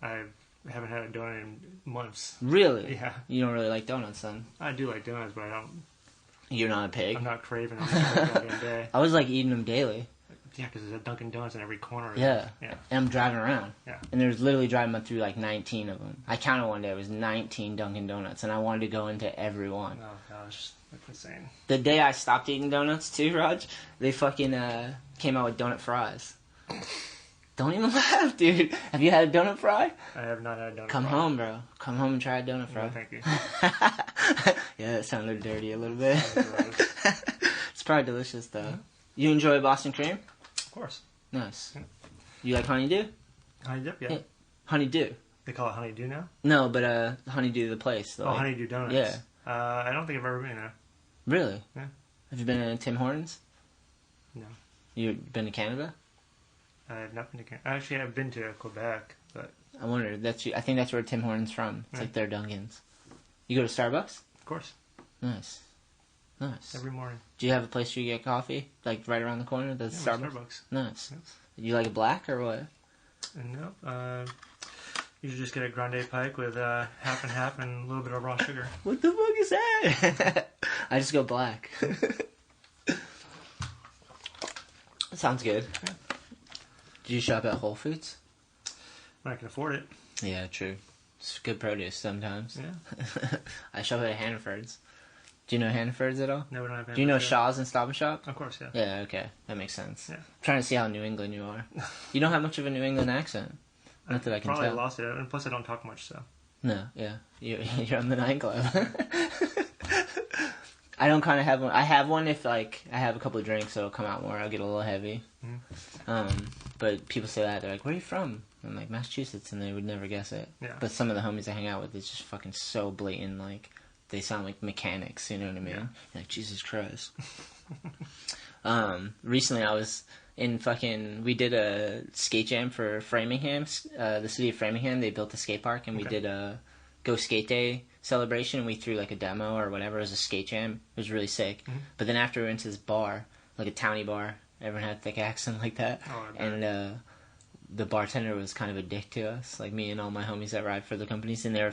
I haven't had a donut in months. Really? Yeah. You don't really like donuts then? I do like donuts, but You're not a pig? I'm not craving them every goddamn day. I was like eating them daily. Yeah, because there's a Dunkin' Donuts in every corner. Yeah. Yeah. And I'm driving around. Yeah. And there's literally driving up through like 19 of them. I counted one day, it was 19 Dunkin' Donuts, and I wanted to go into every one. Oh, gosh. That's insane. The day I stopped eating donuts, too, Raj, they fucking came out with donut fries. Don't even laugh, dude. Have you had a donut fry? I have not had a donut Come fry. home, bro. Come home and try a donut fry. No, thank you. Yeah, that sounded dirty a little bit. Gross. It's probably delicious, though. You enjoy Boston cream? Of course. Nice. Yeah. You like honeydew? Honeydew, yeah. Honeydew. They call it honeydew now? No, but honeydew the place. Oh, honeydew donuts. Yeah. I don't think I've ever been there. Really? Yeah. Have you been to Tim Hortons? No. You been to Canada? I have not been to Canada. Actually, I've been to Quebec, but... I wonder. I think that's where Tim Hortons from. It's like their Dunkin's. You go to Starbucks? Of course. Nice. Nice. Every morning. Do you have a place where you get coffee? Like right around the corner? The Starbucks? Starbucks. Nice. Yes. You like it black or what? No. You should just get a grande pike with half and half and a little bit of raw sugar. What the fuck is that? I just go black. Sounds good. Yeah. Do you shop at Whole Foods? When I can afford it. Yeah, true. It's good produce sometimes. Yeah. I shop at Hannaford's. Do you know Hannaford's at all? No, we don't have Do you know Hannaford's. Shaw's and Stop and Shop? Of course, yeah. Yeah, okay. That makes sense. Yeah. I'm trying to see how New England you are. You don't have much of a New England accent. Not that I can Probably tell. lost it, and plus I don't talk much, so. No, yeah. You're on the nightclub. I don't kind of have one. I have one if, like, I have a couple of drinks, so it'll come out more. I'll get a little heavy. Mm-hmm. But people say that. They're like, where are you from? I'm like, Massachusetts, and they would never guess it. Yeah. But some of the homies I hang out with, it's just fucking so blatant, like, they sound like mechanics, you know what I mean? Yeah. You're like, Jesus Christ. Recently I was in we did a skate jam for Framingham, the city of Framingham. They built a skate park, and we did a Go Skate Day celebration. We threw like a demo or whatever as a skate jam. It was really sick. Mm-hmm. But then after we went to this bar, like a towny bar, everyone had a thick accent like that. Oh, I bet. And the bartender was kind of a dick to us, like me and all my homies that ride for the companies, and they're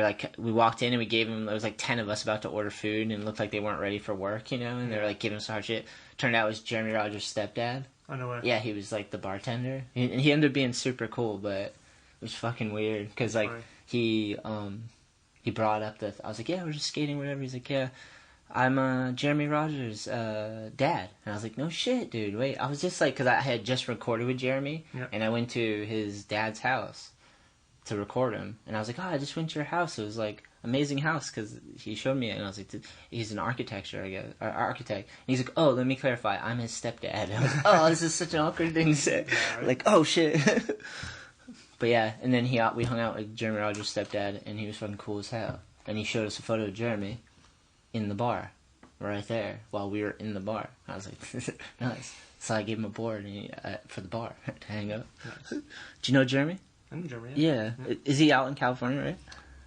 like, we walked in and we gave them, there was like 10 of us about to order food, and it looked like they weren't ready for work, you know, and they were like giving us hard shit. Turned out it was Jeremy Rogers' stepdad. Oh, no way. Yeah, he was like the bartender. And he ended up being super cool, but it was fucking weird, because like, he brought up I was like, yeah, we're just skating, whatever. He's like, yeah, I'm Jeremy Rogers' dad. And I was like, no shit, dude, wait. I was just like, because I had just recorded with Jeremy, and I went to his dad's house to record him, and I was like, I just went to your house. It was like amazing house, because he showed me it, and I was like, he's an architect. And he's like, oh, let me clarify, I'm his stepdad. And I was like, oh, this is such an awkward thing to say. Yeah, right? Like, oh shit. But yeah, and then we hung out with Jeremy Rogers' stepdad, and he was fucking cool as hell. And he showed us a photo of Jeremy in the bar, right there, while we were in the bar. I was like, nice. So I gave him a board for the bar to hang up. Nice. Do you know Jeremy? I know Jeremy. Yeah. Is he out in California,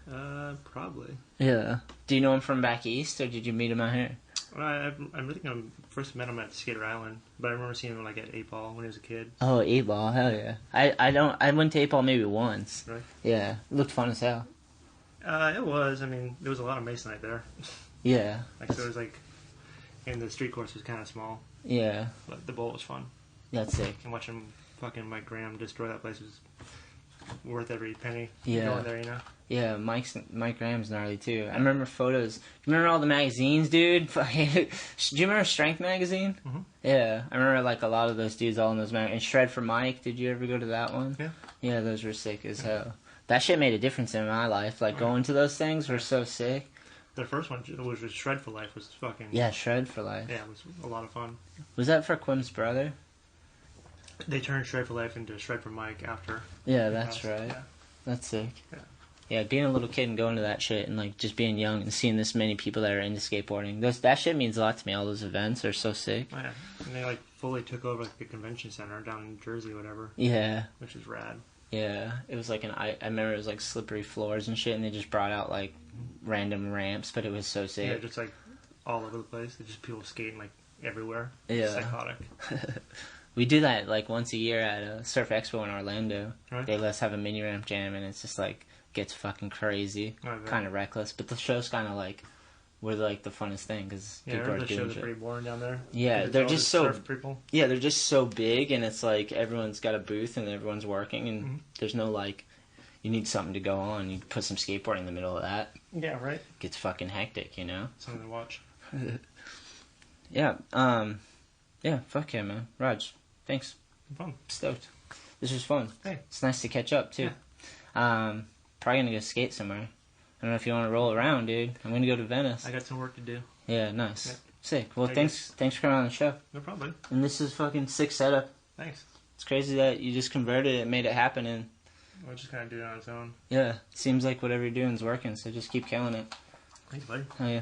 right? Probably. Yeah. Do you know him from back east, or did you meet him out here? Well, I think I first met him at Skater Island, but I remember seeing him like at 8 Ball when he was a kid. Oh, 8 Ball, hell yeah. I went to 8 Ball maybe once. Right? Yeah. It looked fun as hell. It was. I mean, there was a lot of masonite there. Yeah. Like, so it was like, and the street course was kind of small, Yeah. but the bowl was fun. That's sick. And watching fucking Mike Graham destroy that place was worth every penny. Yeah. Going there, you know? Yeah, Mike Graham's gnarly too. I remember photos. Remember all the magazines, dude? Do you remember Strength magazine? Mm-hmm. Yeah, I remember like a lot of those dudes all in those magazines. And Shred for Mike, did you ever go to that one? Yeah. Yeah, those were sick as hell. That shit made a difference in my life. Like going to those things were so sick. The first one, which was Shred for Life, was fucking... Yeah, Shred for Life. Yeah, it was a lot of fun. Was that for Quim's brother? They turned Shred for Life into Shred for Mike after. Yeah, that's right. Yeah. That's sick. Yeah. Yeah, being a little kid and going to that shit and like just being young and seeing this many people that are into skateboarding. That shit means a lot to me. All those events are so sick. Oh, yeah. And they like fully took over like the convention center down in Jersey or whatever. Yeah. Which is rad. Yeah. It was like I remember it was like slippery floors and shit, and they just brought out like random ramps, but it was so sick. Yeah, just like all over the place. It's just people skating like everywhere. Yeah. It's psychotic. We do that like once a year at Surf Expo in Orlando. Right. They let us have a mini ramp jam, and it's just like gets fucking crazy, Oh, I bet. kind of reckless. But the show's kind of like were like the funnest thing because people are the doing shows are shit. pretty boring down there. Yeah, It's they're all just so surf people. yeah, they're just so big, and it's like everyone's got a booth and everyone's working, and there's no like you need something to go on. You put some skateboarding in the middle of that. Yeah, right. Gets fucking hectic, you know. Something to watch. Yeah. Yeah. Fuck yeah, man. Raj, thanks. Fun. Stoked. This was fun. Hey. It's nice to catch up too. Probably gonna go skate somewhere. I don't know if you want to roll around, dude. I'm gonna go to Venice. I got some work to do. Yeah, nice. Yeah. Sick. Well, I thanks for coming on the show. No problem. And this is fucking sick setup. Thanks. It's crazy that you just converted it and made it happen, and We'll just kind of do it on its own. yeah, it seems like whatever you're doing is working, so just keep killing it. Thanks, buddy. Oh yeah.